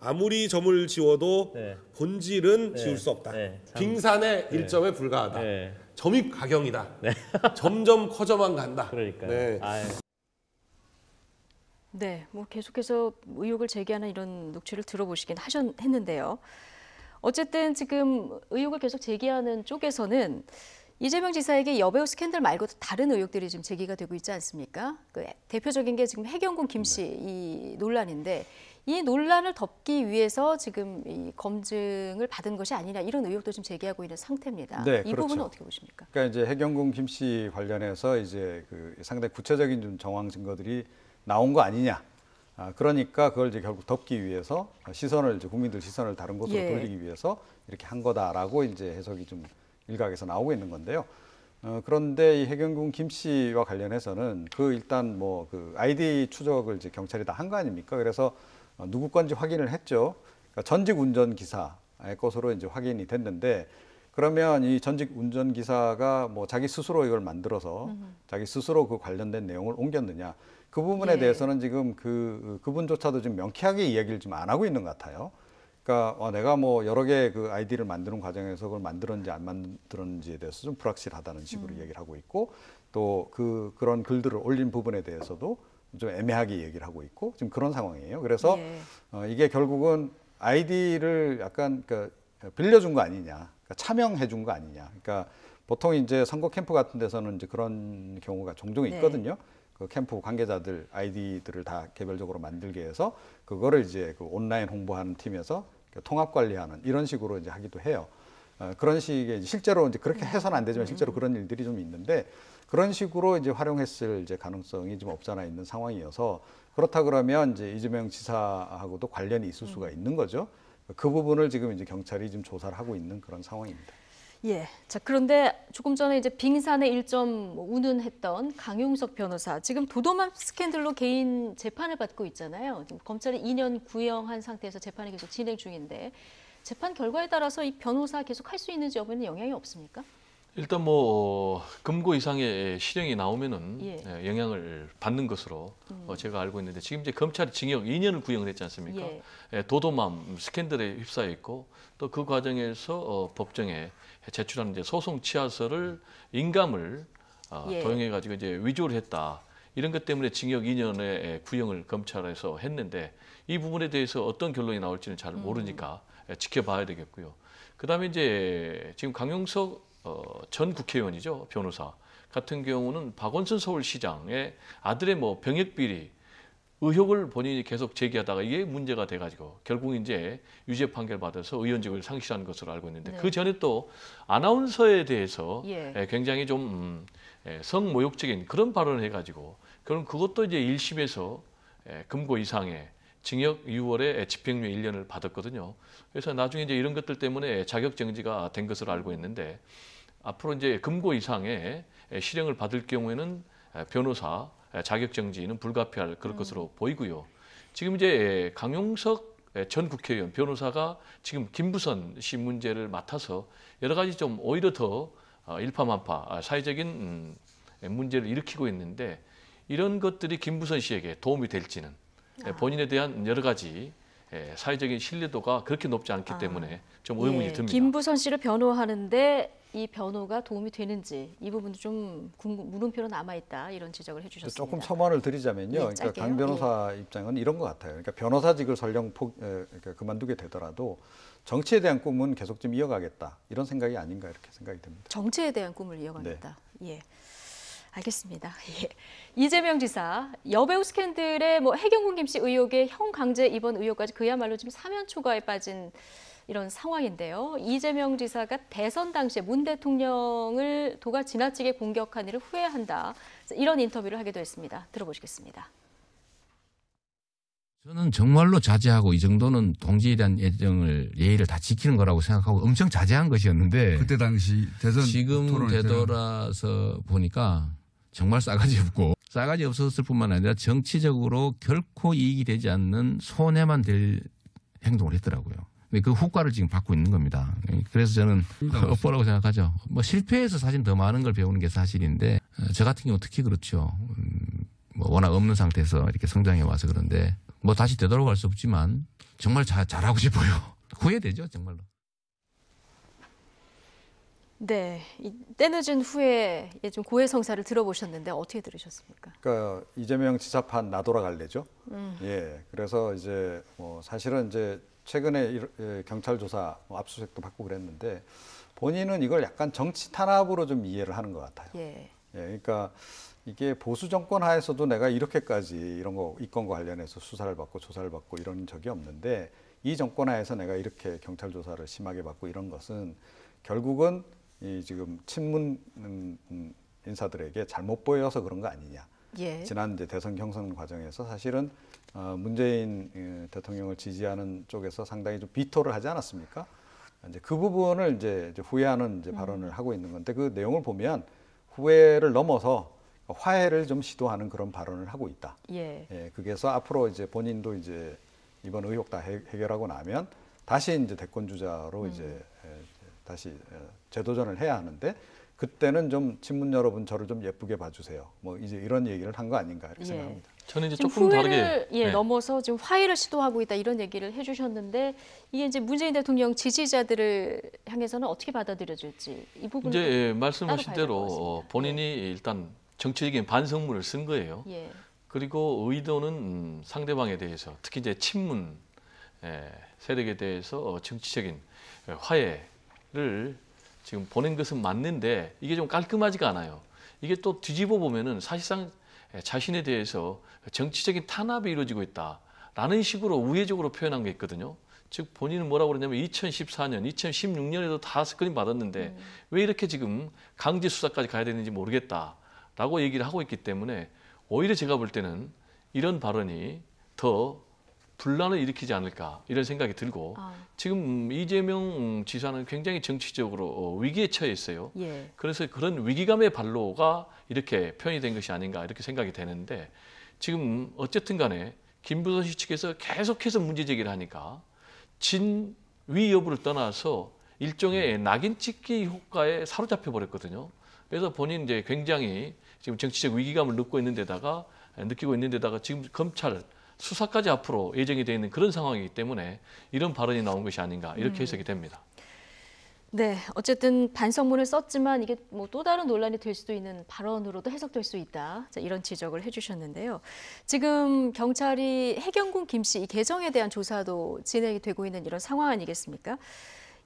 아무리 점을 지워도 본질은 지울 수 없다. 빙산의 일점에 불과하다. 점이 가경이다. 점점 커져만 간다. 그러니까요. 네, 뭐 계속해서 의혹을 제기하는 이런 녹취를 들어보시긴 했는데요. 어쨌든 지금 의혹을 계속 제기하는 쪽에서는 이재명 지사에게 여배우 스캔들 말고도 다른 의혹들이 지금 제기가 되고 있지 않습니까? 그 대표적인 게 지금 해경군 김씨 이 논란인데 이 논란을 덮기 위해서 지금 이 검증을 받은 것이 아니냐 이런 의혹도 지금 제기하고 있는 상태입니다. 네, 이 그렇죠. 부분은 어떻게 보십니까? 그러니까 이제 해경군 김씨 관련해서 이제 그 상당히 구체적인 좀 정황 증거들이 나온 거 아니냐. 그러니까 그걸 이제 결국 덮기 위해서 시선을 이제 국민들 시선을 다른 곳으로 돌리기 위해서 이렇게 한 거다라고 이제 해석이 좀 일각에서 나오고 있는 건데요. 그런데 이 해경군 김씨와 관련해서는 그 일단 뭐 그 아이디 추적을 이제 경찰이 다 한 거 아닙니까? 그래서 누구 건지 확인을 했죠. 그러니까 전직 운전기사의 것으로 이제 확인이 됐는데 그러면 이 전직 운전기사가 뭐 자기 스스로 이걸 만들어서 자기 스스로 그 관련된 내용을 옮겼느냐. 그 부분에 대해서는 지금 그분조차도 지금 명쾌하게 이야기를 좀 안 하고 있는 것 같아요. 그러니까 내가 뭐 여러 개 그 아이디를 만드는 과정에서 그걸 만들었는지 안 만들었는지에 대해서 좀 불확실하다는 식으로 얘기를 하고 있고 또 그런 글들을 올린 부분에 대해서도 좀 애매하게 얘기를 하고 있고 지금 그런 상황이에요. 그래서 이게 결국은 아이디를 약간 그러니까 빌려준 거 아니냐, 그러니까 차명해 준 거 아니냐. 그러니까 보통 이제 선거 캠프 같은 데서는 이제 그런 경우가 종종 있거든요. 그 캠프 관계자들 아이디들을 다 개별적으로 만들게 해서 그거를 이제 그 온라인 홍보하는 팀에서 통합 관리하는 이런 식으로 이제 하기도 해요. 그런 식의 실제로 이제 그렇게 해서는 안 되지만 실제로 그런 일들이 좀 있는데 그런 식으로 이제 활용했을 이제 가능성이 좀 없잖아 있는 상황이어서 그렇다 그러면 이제 이재명 지사하고도 관련이 있을 수가 있는 거죠. 그 부분을 지금 이제 경찰이 지금 조사를 하고 있는 그런 상황입니다. 예. 자, 그런데 조금 전에 이제 빙산의 일점 운운했던 강용석 변호사 지금 도도맘 스캔들로 개인 재판을 받고 있잖아요. 지금 검찰이 2년 구형한 상태에서 재판이 계속 진행 중인데 재판 결과에 따라서 이 변호사 계속 할 수 있는지 여부에는 영향이 없습니까? 일단 뭐 금고 이상의 실형이 나오면은 영향을 받는 것으로 제가 알고 있는데 지금 이제 검찰이 징역 2년을 구형을 했지 않습니까? 도도맘 스캔들에 휩싸여 있고 또 그 과정에서 법정에 제출한 이제 소송 취하서를 인감을 도용해 가지고 이제 위조를 했다. 이런 것 때문에 징역 2년의 구형을 검찰에서 했는데 이 부분에 대해서 어떤 결론이 나올지는 잘 모르니까 지켜봐야 되겠고요. 그다음에 이제 지금 강용석 전 국회의원이죠, 변호사 같은 경우는 박원순 서울시장의 아들의 뭐 병역 비리 의혹을 본인이 계속 제기하다가 이게 문제가 돼가지고 결국 이제 유죄 판결 받아서 의원직을 상실한 것으로 알고 있는데 그 전에 또 아나운서에 대해서 굉장히 좀 성모욕적인 그런 발언을 해가지고 그럼 그것도 이제 1심에서 금고 이상의 징역 6월에 집행유예 1년을 받았거든요. 그래서 나중에 이제 이런 것들 때문에 자격정지가 된 것으로 알고 있는데 앞으로 이제 금고 이상의 실형을 받을 경우에는 변호사 자격정지는 불가피할 그럴 것으로 보이고요. 지금 이제 강용석 전 국회의원 변호사가 지금 김부선 씨 문제를 맡아서 여러 가지 좀 오히려 더 일파만파 사회적인 문제를 일으키고 있는데 이런 것들이 김부선 씨에게 도움이 될지는 본인에 대한 여러 가지 사회적인 신뢰도가 그렇게 높지 않기 때문에 좀 의문이 듭니다. 김부선 씨를 변호하는데 이 변호가 도움이 되는지 이 부분도 좀 물음표로 남아있다 이런 지적을 해주셨습니다. 조금 첨언을 드리자면요. 그러니까 강 변호사 입장은 이런 것 같아요. 그러니까 변호사직을 설령 그러니까 그만두게 되더라도 정치에 대한 꿈은 계속 좀 이어가겠다 이런 생각이 아닌가 이렇게 생각이 듭니다. 정치에 대한 꿈을 이어가겠다. 예. 알겠습니다. 예. 이재명 지사 여배우 스캔들의 뭐 해경군 김씨 의혹의 형 강제 입원 의혹까지 그야말로 지금 사면 초과에 빠진 이런 상황인데요. 이재명 지사가 대선 당시에 문 대통령을 도가 지나치게 공격한 일을 후회한다. 이런 인터뷰를 하기도 했습니다. 들어보시겠습니다. 저는 정말로 자제하고 이 정도는 동지에 대한 예의를 다 지키는 거라고 생각하고 엄청 자제한 것이었는데 그때 당시 대선 지금 토론회 때는 되돌아서 보니까 정말 싸가지 없고 싸가지 없었을 뿐만 아니라 정치적으로 결코 이익이 되지 않는 손해만 될 행동을 했더라고요. 근데 그 후과를 지금 받고 있는 겁니다. 그래서 저는 업보라고 생각하죠. 뭐 실패해서 사실 더 많은 걸 배우는 게 사실인데 저 같은 경우 특히 그렇죠. 뭐 워낙 없는 상태에서 이렇게 성장해 와서 그런데 뭐 다시 되돌아갈 수 없지만 정말 잘하고 싶어요. 후회되죠, 정말로. 네, 이 때늦은 후에 좀 고해성사를 들어보셨는데 어떻게 들으셨습니까? 그러니까 이재명 지사판 나돌아갈래죠. 예, 그래서 이제 뭐 사실은 이제 최근에 경찰 조사 압수수색도 받고 그랬는데 본인은 이걸 약간 정치 탄압으로 좀 이해를 하는 것 같아요. 예, 그러니까 이게 보수 정권 하에서도 내가 이렇게까지 이런 거 이건과 관련해서 수사를 받고 조사를 받고 이런 적이 없는데 이 정권 하에서 내가 이렇게 경찰 조사를 심하게 받고 이런 것은 결국은 이 지금 친문 인사들에게 잘못 보여서 그런 거 아니냐. 예. 지난 이제 대선 경선 과정에서 사실은 문재인 대통령을 지지하는 쪽에서 상당히 좀 비토를 하지 않았습니까? 이제 그 부분을 이제 후회하는 이제 발언을 하고 있는 건데 그 내용을 보면 후회를 넘어서 화해를 좀 시도하는 그런 발언을 하고 있다. 예. 예, 그래서 앞으로 이제 본인도 이제 이번 의혹 다 해결하고 나면 다시 이제 대권 주자로 이제 다시 재도전을 해야 하는데 그때는 좀 친문 여러분 저를 좀 예쁘게 봐주세요. 뭐 이제 이런 얘기를 한 거 아닌가 이렇게 생각합니다. 저는 이제 지금 조금 후회를 다르게 넘어서 지금 화해를 시도하고 있다 이런 얘기를 해주셨는데 이게 이제 문재인 대통령 지지자들을 향해서는 어떻게 받아들여질지 이 부분은 이제 말씀하신 대로 본인이 일단 정치적인 반성문을 쓴 거예요. 예. 그리고 의도는 상대방에 대해서 특히 이제 친문 세력에 대해서 정치적인 화해를 지금 보낸 것은 맞는데 이게 좀 깔끔하지가 않아요. 이게 또 뒤집어 보면은 사실상 자신에 대해서 정치적인 탄압이 이루어지고 있다라는 식으로 우회적으로 표현한 게 있거든요. 즉 본인은 뭐라고 그러냐면 2014년, 2016년에도 다 스크린 받았는데 왜 이렇게 지금 강제 수사까지 가야 되는지 모르겠다라고 얘기를 하고 있기 때문에 오히려 제가 볼 때는 이런 발언이 더 분란을 일으키지 않을까 이런 생각이 들고 지금 이재명 지사는 굉장히 정치적으로 위기에 처해 있어요. 예. 그래서 그런 위기감의 발로가 이렇게 표현이 된 것이 아닌가 이렇게 생각이 되는데 지금 어쨌든 간에 김부선 씨 측에서 계속해서 문제 제기를 하니까 진위 여부를 떠나서 일종의 낙인 찍기 효과에 사로잡혀 버렸거든요. 그래서 본인 이제 굉장히 지금 정치적 위기감을 느끼고 있는 데다가 지금 검찰 수사까지 앞으로 예정이 되어 있는 그런 상황이기 때문에 이런 발언이 나온 것이 아닌가 이렇게 해석이 됩니다. 네, 어쨌든 반성문을 썼지만 이게 뭐 또 다른 논란이 될 수도 있는 발언으로도 해석될 수 있다. 자, 이런 지적을 해주셨는데요. 지금 경찰이 해경군 김씨 이 계정에 대한 조사도 진행이 되고 있는 이런 상황 아니겠습니까?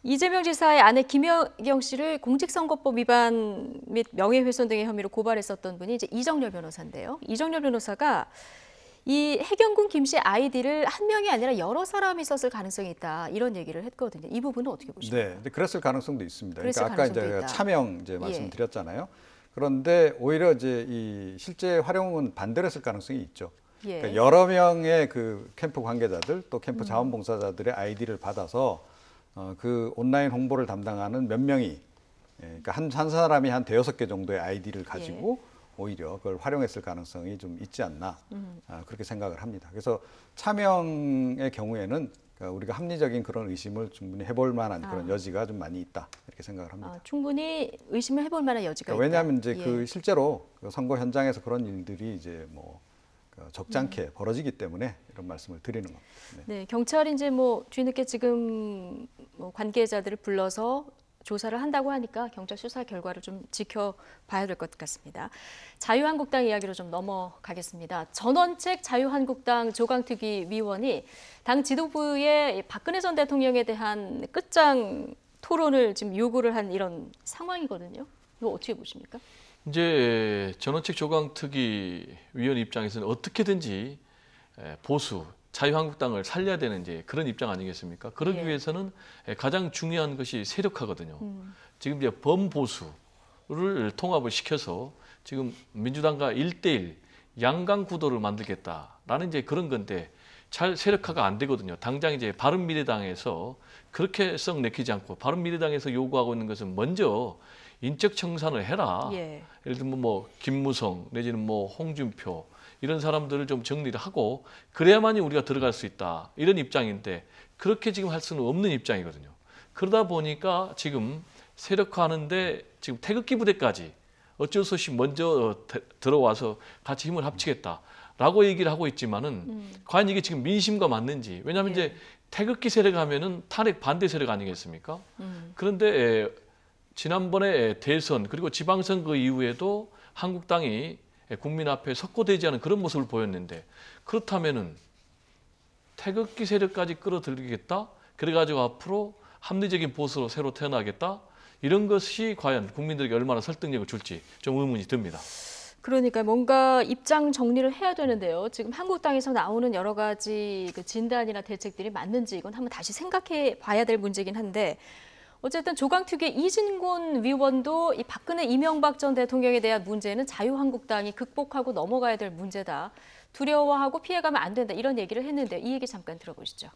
이재명 지사의 아내 김여경 씨를 공직선거법 위반 및 명예훼손 등의 혐의로 고발했었던 분이 이제 이정렬 변호사인데요. 이정렬 변호사가 이 해경군 김씨 아이디를 한 명이 아니라 여러 사람이 썼을 가능성이 있다 이런 얘기를 했거든요. 이 부분은 어떻게 보십니까? 네, 그랬을 가능성도 있습니다. 그러니까 아까 가능성도 이제 있다. 차명 이제 말씀드렸잖아요. 그런데 오히려 이제 이 실제 활용은 반대로 했을 가능성이 있죠. 그러니까 여러 명의 그 캠프 관계자들 또 캠프 자원봉사자들의 아이디를 받아서 그 온라인 홍보를 담당하는 몇 명이 그러니까 한 사람이 한 5-6개 정도의 아이디를 가지고 오히려 그걸 활용했을 가능성이 좀 있지 않나 그렇게 생각을 합니다. 그래서 차명의 경우에는 그러니까 우리가 합리적인 그런 의심을 충분히 해볼 만한 그런 여지가 좀 많이 있다 이렇게 생각을 합니다. 충분히 의심을 해볼 만한 여지가 그러니까 있다. 왜냐하면 이제 그 실제로 그 선거 현장에서 그런 일들이 이제 뭐 적지 않게 벌어지기 때문에 이런 말씀을 드리는 겁니다. 네, 경찰이 이제 뭐 뒤늦게 지금 뭐 관계자들을 불러서 조사를 한다고 하니까 경찰 수사 결과를 좀 지켜봐야 될 것 같습니다. 자유한국당 이야기로 좀 넘어가겠습니다. 전원책 자유한국당 조강특위 위원이 당 지도부의 박근혜 전 대통령에 대한 끝장 토론을 지금 요구를 한 이런 상황이거든요. 이거 어떻게 보십니까? 이제 전원책 조강특위 위원 입장에서는 어떻게든지 보수 자유한국당을 살려야 되는 이제 그런 입장 아니겠습니까? 그러기 위해서는 가장 중요한 것이 세력화거든요. 지금 이제 범보수를 통합을 시켜서 지금 민주당과 1대1 양강 구도를 만들겠다라는 이제 그런 건데 잘 세력화가 안 되거든요. 당장 이제 바른미래당에서 그렇게 썩 내키지 않고 바른미래당에서 요구하고 있는 것은 먼저 인적 청산을 해라. 예. 예를 들면 뭐 김무성 내지는 뭐 홍준표 이런 사람들을 좀 정리를 하고 그래야만이 우리가 들어갈 수 있다. 이런 입장인데 그렇게 지금 할 수는 없는 입장이거든요. 그러다 보니까 지금 세력화하는데 지금 태극기 부대까지 어쩔 수 없이 먼저 들어와서 같이 힘을 합치겠다라고 얘기를 하고 있지만은 과연 이게 지금 민심과 맞는지. 왜냐하면 이제 태극기 세력 하면은 탄핵 반대 세력 아니겠습니까? 그런데 지난번에 대선 그리고 지방선거 이후에도 한국당이 국민 앞에 석고되지 않은 그런 모습을 보였는데 그렇다면은 태극기 세력까지 끌어들이겠다? 그래가지고 앞으로 합리적인 보수로 새로 태어나겠다? 이런 것이 과연 국민들에게 얼마나 설득력을 줄지 좀 의문이 듭니다. 그러니까 뭔가 입장 정리를 해야 되는데요. 지금 한국당에서 나오는 여러 가지 그 진단이나 대책들이 맞는지 이건 한번 다시 생각해 봐야 될 문제긴 한데 어쨌든 조강특위 이진곤 위원도 이 박근혜 이명박 전 대통령에 대한 문제는 자유한국당이 극복하고 넘어가야 될 문제다. 두려워하고 피해가면 안 된다. 이런 얘기를 했는데 이 얘기 잠깐 들어보시죠.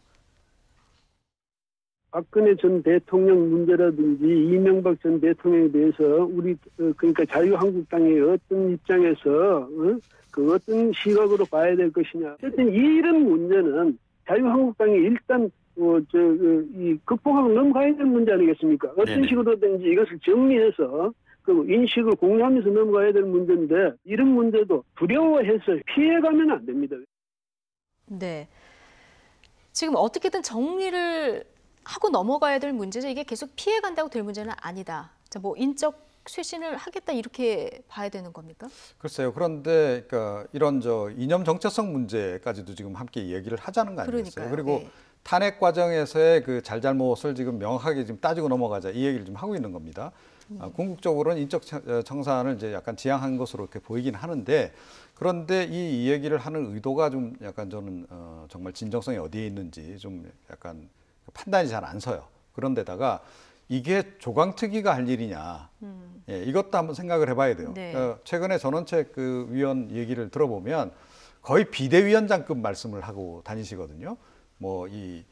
박근혜 전 대통령 문제라든지 이명박 전 대통령에 대해서 우리 그러니까 자유한국당의 어떤 입장에서 그 어떤 시각으로 봐야 될 것이냐. 어쨌든 이런 문제는 자유한국당이 일단 이 극복하고 넘어가야 될 문제 아니겠습니까? 어떤 식으로든지 이것을 정리해서 그 인식을 공유하면서 넘어가야 될 문제인데 이런 문제도 두려워해서 피해가면 안 됩니다. 네. 지금 어떻게든 정리를 하고 넘어가야 될 문제죠. 이게 계속 피해간다고 될 문제는 아니다. 자, 뭐 인적 쇄신을 하겠다 이렇게 봐야 되는 겁니까? 글쎄요. 그런데 그러니까 이런 이념 정체성 문제까지도 지금 함께 얘기를 하자는 거 아니겠어요? 그러니까요. 그리고 네. 탄핵 과정에서의 그 잘잘못을 지금 명확하게 지금 따지고 넘어가자 이 얘기를 좀 하고 있는 겁니다. 궁극적으로는 인적 청산을 이제 약간 지향한 것으로 이렇게 보이긴 하는데 그런데 이 얘기를 하는 의도가 좀 약간 저는 정말 진정성이 어디에 있는지 좀 약간 판단이 잘 안 서요. 그런데다가 이게 조강특위가 할 일이냐. 예, 이것도 한번 생각을 해봐야 돼요. 네. 최근에 전원책 그 위원 얘기를 들어보면 거의 비대위원장급 말씀을 하고 다니시거든요. 뭐 이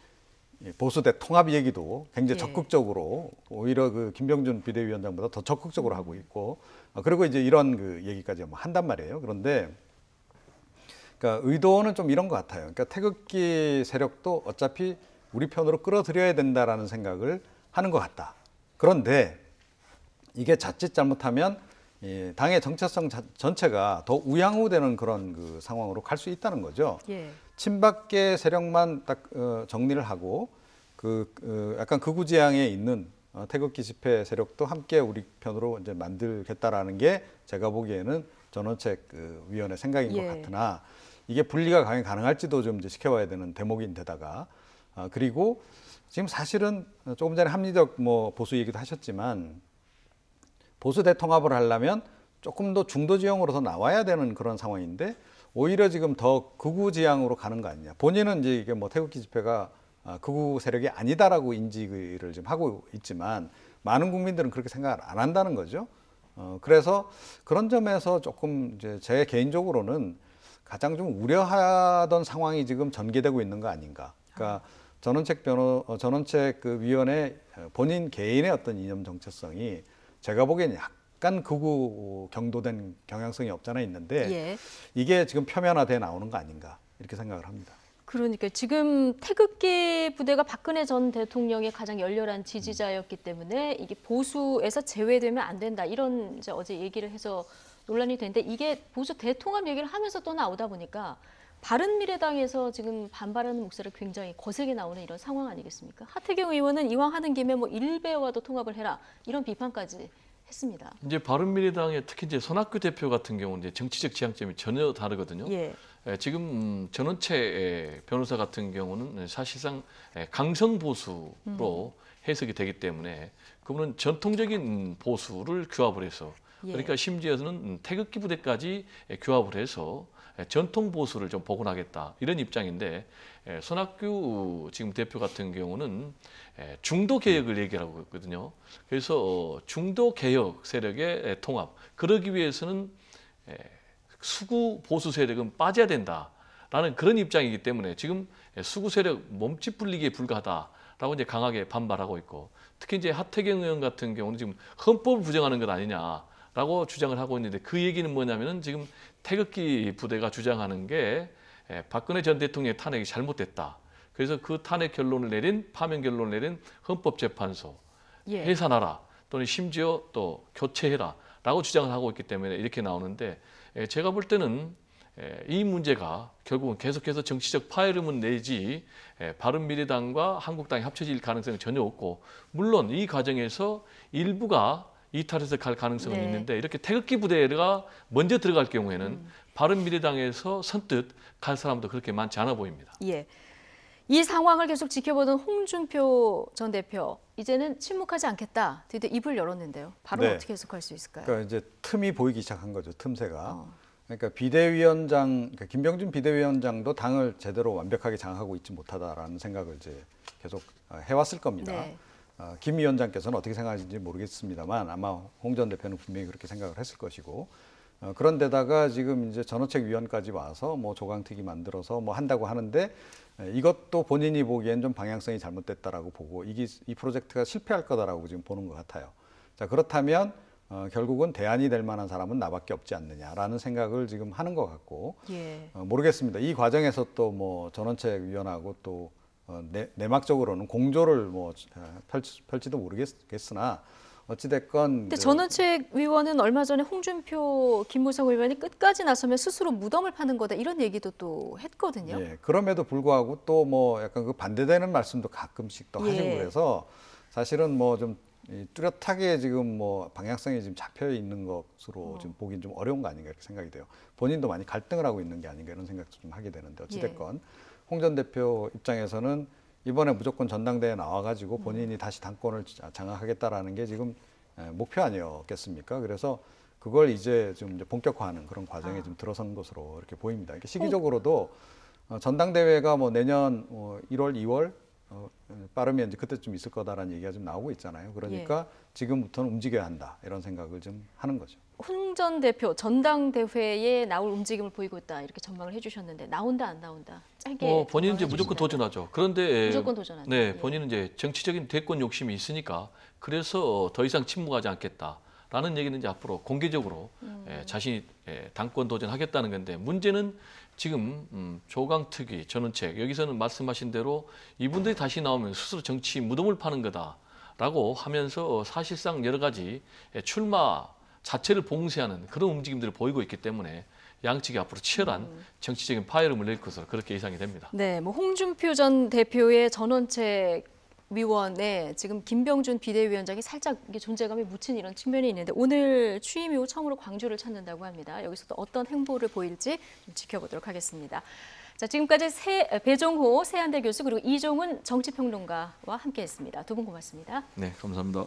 보수대 통합 얘기도 굉장히 적극적으로 오히려 그 김병준 비대위원장보다 더 적극적으로 하고 있고 그리고 이제 이런 그 얘기까지 한단 말이에요. 그런데 그러니까 의도는 좀 이런 것 같아요. 그러니까 태극기 세력도 어차피 우리 편으로 끌어들여야 된다라는 생각을 하는 것 같다. 그런데 이게 자칫 잘못하면 당의 정체성 전체가 더 우양우되는 그런 그 상황으로 갈 수 있다는 거죠. 예. 친박계 세력만 딱 정리를 하고 약간 극우 지향에 있는 태극기 집회 세력도 함께 우리 편으로 이제 만들겠다라는 게 제가 보기에는 전원책 그 위원의 생각인 것 같으나 이게 분리가 과연 가능할지도 좀 이제 지켜봐야 되는 대목인데다가 그리고 지금 사실은 조금 전에 합리적 뭐 보수 얘기도 하셨지만 보수 대통합을 하려면 조금 더 중도 지형으로 더 나와야 되는 그런 상황인데 오히려 지금 더 극우 지향으로 가는 거 아니냐. 본인은 이제 이게 뭐 태극기 집회가 극우 세력이 아니다라고 인지를 좀 하고 있지만 많은 국민들은 그렇게 생각을 안 한다는 거죠. 그래서 그런 점에서 조금 이제 제 개인적으로는 가장 좀 우려하던 상황이 지금 전개되고 있는 거 아닌가. 그러니까 전원책 그 위원회 본인 개인의 어떤 이념 정체성이 제가 보기에는 약간 극우 경도된 경향성이 없잖아 있는데 이게 지금 표면화돼 나오는 거 아닌가 이렇게 생각을 합니다. 그러니까 지금 태극기 부대가 박근혜 전 대통령의 가장 열렬한 지지자였기 때문에 이게 보수에서 제외되면 안 된다 이런 이제 어제 얘기를 해서 논란이 됐는데 이게 보수 대통합 얘기를 하면서 또 나오다 보니까 바른미래당에서 지금 반발하는 목소리가 굉장히 거세게 나오는 이런 상황 아니겠습니까? 하태경 의원은 이왕 하는 김에 뭐 일베와도 통합을 해라 이런 비판까지 했습니다. 이제 바른미래당의 특히 이제 손학규 대표 같은 경우는 이제 정치적 지향점이 전혀 다르거든요. 지금 전원채 변호사 같은 경우는 사실상 강성 보수로 해석이 되기 때문에 그분은 전통적인 보수를 규합을 해서 그러니까 심지어는 태극기 부대까지 규합을 해서 전통 보수를 좀 복원하겠다 이런 입장인데 손학규 지금 대표 같은 경우는 중도 개혁을 얘기하고 있거든요. 그래서 중도 개혁 세력의 통합 그러기 위해서는 수구 보수 세력은 빠져야 된다. 라는 그런 입장이기 때문에 지금 수구 세력 몸집 불리기에 불과하다라고 이제 강하게 반발하고 있고, 특히 이제 하태경 의원 같은 경우는 지금 헌법을 부정하는 것 아니냐라고 주장을 하고 있는데, 그 얘기는 뭐냐면은 지금 태극기 부대가 주장하는 게 박근혜 전 대통령의 탄핵이 잘못됐다. 그래서 그 탄핵 결론을 내린, 파면 결론을 내린 헌법재판소 해산하라, 또는 심지어 또 교체해라 라고 주장을 하고 있기 때문에 이렇게 나오는데, 제가 볼 때는 이 문제가 결국은 계속해서 정치적 파열음은 내지 바른미래당과 한국당이 합쳐질 가능성은 전혀 없고, 물론 이 과정에서 일부가 이탈해서 갈 가능성은 있는데, 이렇게 태극기 부대가 먼저 들어갈 경우에는 바른미래당에서 선뜻 갈 사람도 그렇게 많지 않아 보입니다. 예. 이 상황을 계속 지켜보던 홍준표 전 대표, 이제는 침묵하지 않겠다, 드디어 입을 열었는데요. 바로 어떻게 해석할 수 있을까요? 그러니까 이제 틈이 보이기 시작한 거죠, 틈새가. 그러니까 비대위원장, 그러니까 김병준 비대위원장도 당을 제대로 완벽하게 장악하고 있지 못하다라는 생각을 이제 계속 해왔을 겁니다. 김 위원장께서는 어떻게 생각하시는지 모르겠습니다만 아마 홍 전 대표는 분명히 그렇게 생각을 했을 것이고, 그런데다가 지금 이제 전원책 위원까지 와서 뭐 조강특위 만들어서 뭐 한다고 하는데, 이것도 본인이 보기엔 좀 방향성이 잘못됐다라고 보고, 이 프로젝트가 실패할 거다라고 지금 보는 것 같아요. 자, 그렇다면 결국은 대안이 될 만한 사람은 나밖에 없지 않느냐라는 생각을 지금 하는 것 같고, 모르겠습니다. 이 과정에서 또 뭐 전원책 위원하고 또 내막적으로는 공조를 뭐 펼지도 모르겠으나, 어찌됐건. 근데 전원책 위원은 얼마 전에 홍준표, 김무성 의원이 끝까지 나서면 스스로 무덤을 파는 거다, 이런 얘기도 또 했거든요. 예, 그럼에도 불구하고 또 뭐 약간 그 반대되는 말씀도 가끔씩 또 하시고, 그래서 사실은 뭐 좀 뚜렷하게 지금 뭐 방향성이 지금 잡혀 있는 것으로 지금 보기는 좀 어려운 거 아닌가 이렇게 생각이 돼요. 본인도 많이 갈등을 하고 있는 게 아닌가 이런 생각도 좀 하게 되는데, 어찌됐건 홍 전 대표 입장에서는 이번에 무조건 전당대회에 나와가지고 본인이 다시 당권을 장악하겠다라는 게 지금 목표 아니었겠습니까? 그래서 그걸 이제 좀 본격화하는 그런 과정에 좀 들어선 것으로 이렇게 보입니다. 이렇게 시기적으로도 전당대회가 뭐 내년 1월, 2월 빠르면 이제 그때쯤 있을 거다라는 얘기가 좀 나오고 있잖아요. 그러니까 지금부터는 움직여야 한다, 이런 생각을 좀 하는 거죠. 홍 전 대표 전당대회에 나올 움직임을 보이고 있다, 이렇게 전망을 해주셨는데, 나온다 안 나온다 짧게. 본인은 이제 무조건 도전하죠. 그런데 무조건 도전하죠. 네, 본인은 이제 정치적인 대권 욕심이 있으니까, 그래서 더 이상 침묵하지 않겠다라는 얘기는 이제 앞으로 공개적으로 자신이 당권 도전하겠다는 건데, 문제는 지금 조강특위, 전원책, 여기서는 말씀하신 대로 이분들이 다시 나오면 스스로 정치 무덤을 파는 거다라고 하면서 사실상 여러 가지 출마 자체를 봉쇄하는 그런 움직임들을 보이고 있기 때문에, 양측이 앞으로 치열한 정치적인 파열음을 낼 것으로 그렇게 예상이 됩니다. 네, 뭐 홍준표 전 대표의 전원책 위원에 지금 김병준 비대위원장이 살짝 존재감이 묻힌 이런 측면이 있는데, 오늘 취임 이후 처음으로 광주를 찾는다고 합니다. 여기서도 어떤 행보를 보일지 좀 지켜보도록 하겠습니다. 자, 지금까지 배종호 세한대 교수, 그리고 이종훈 정치평론가와 함께했습니다. 두 분 고맙습니다. 네, 감사합니다.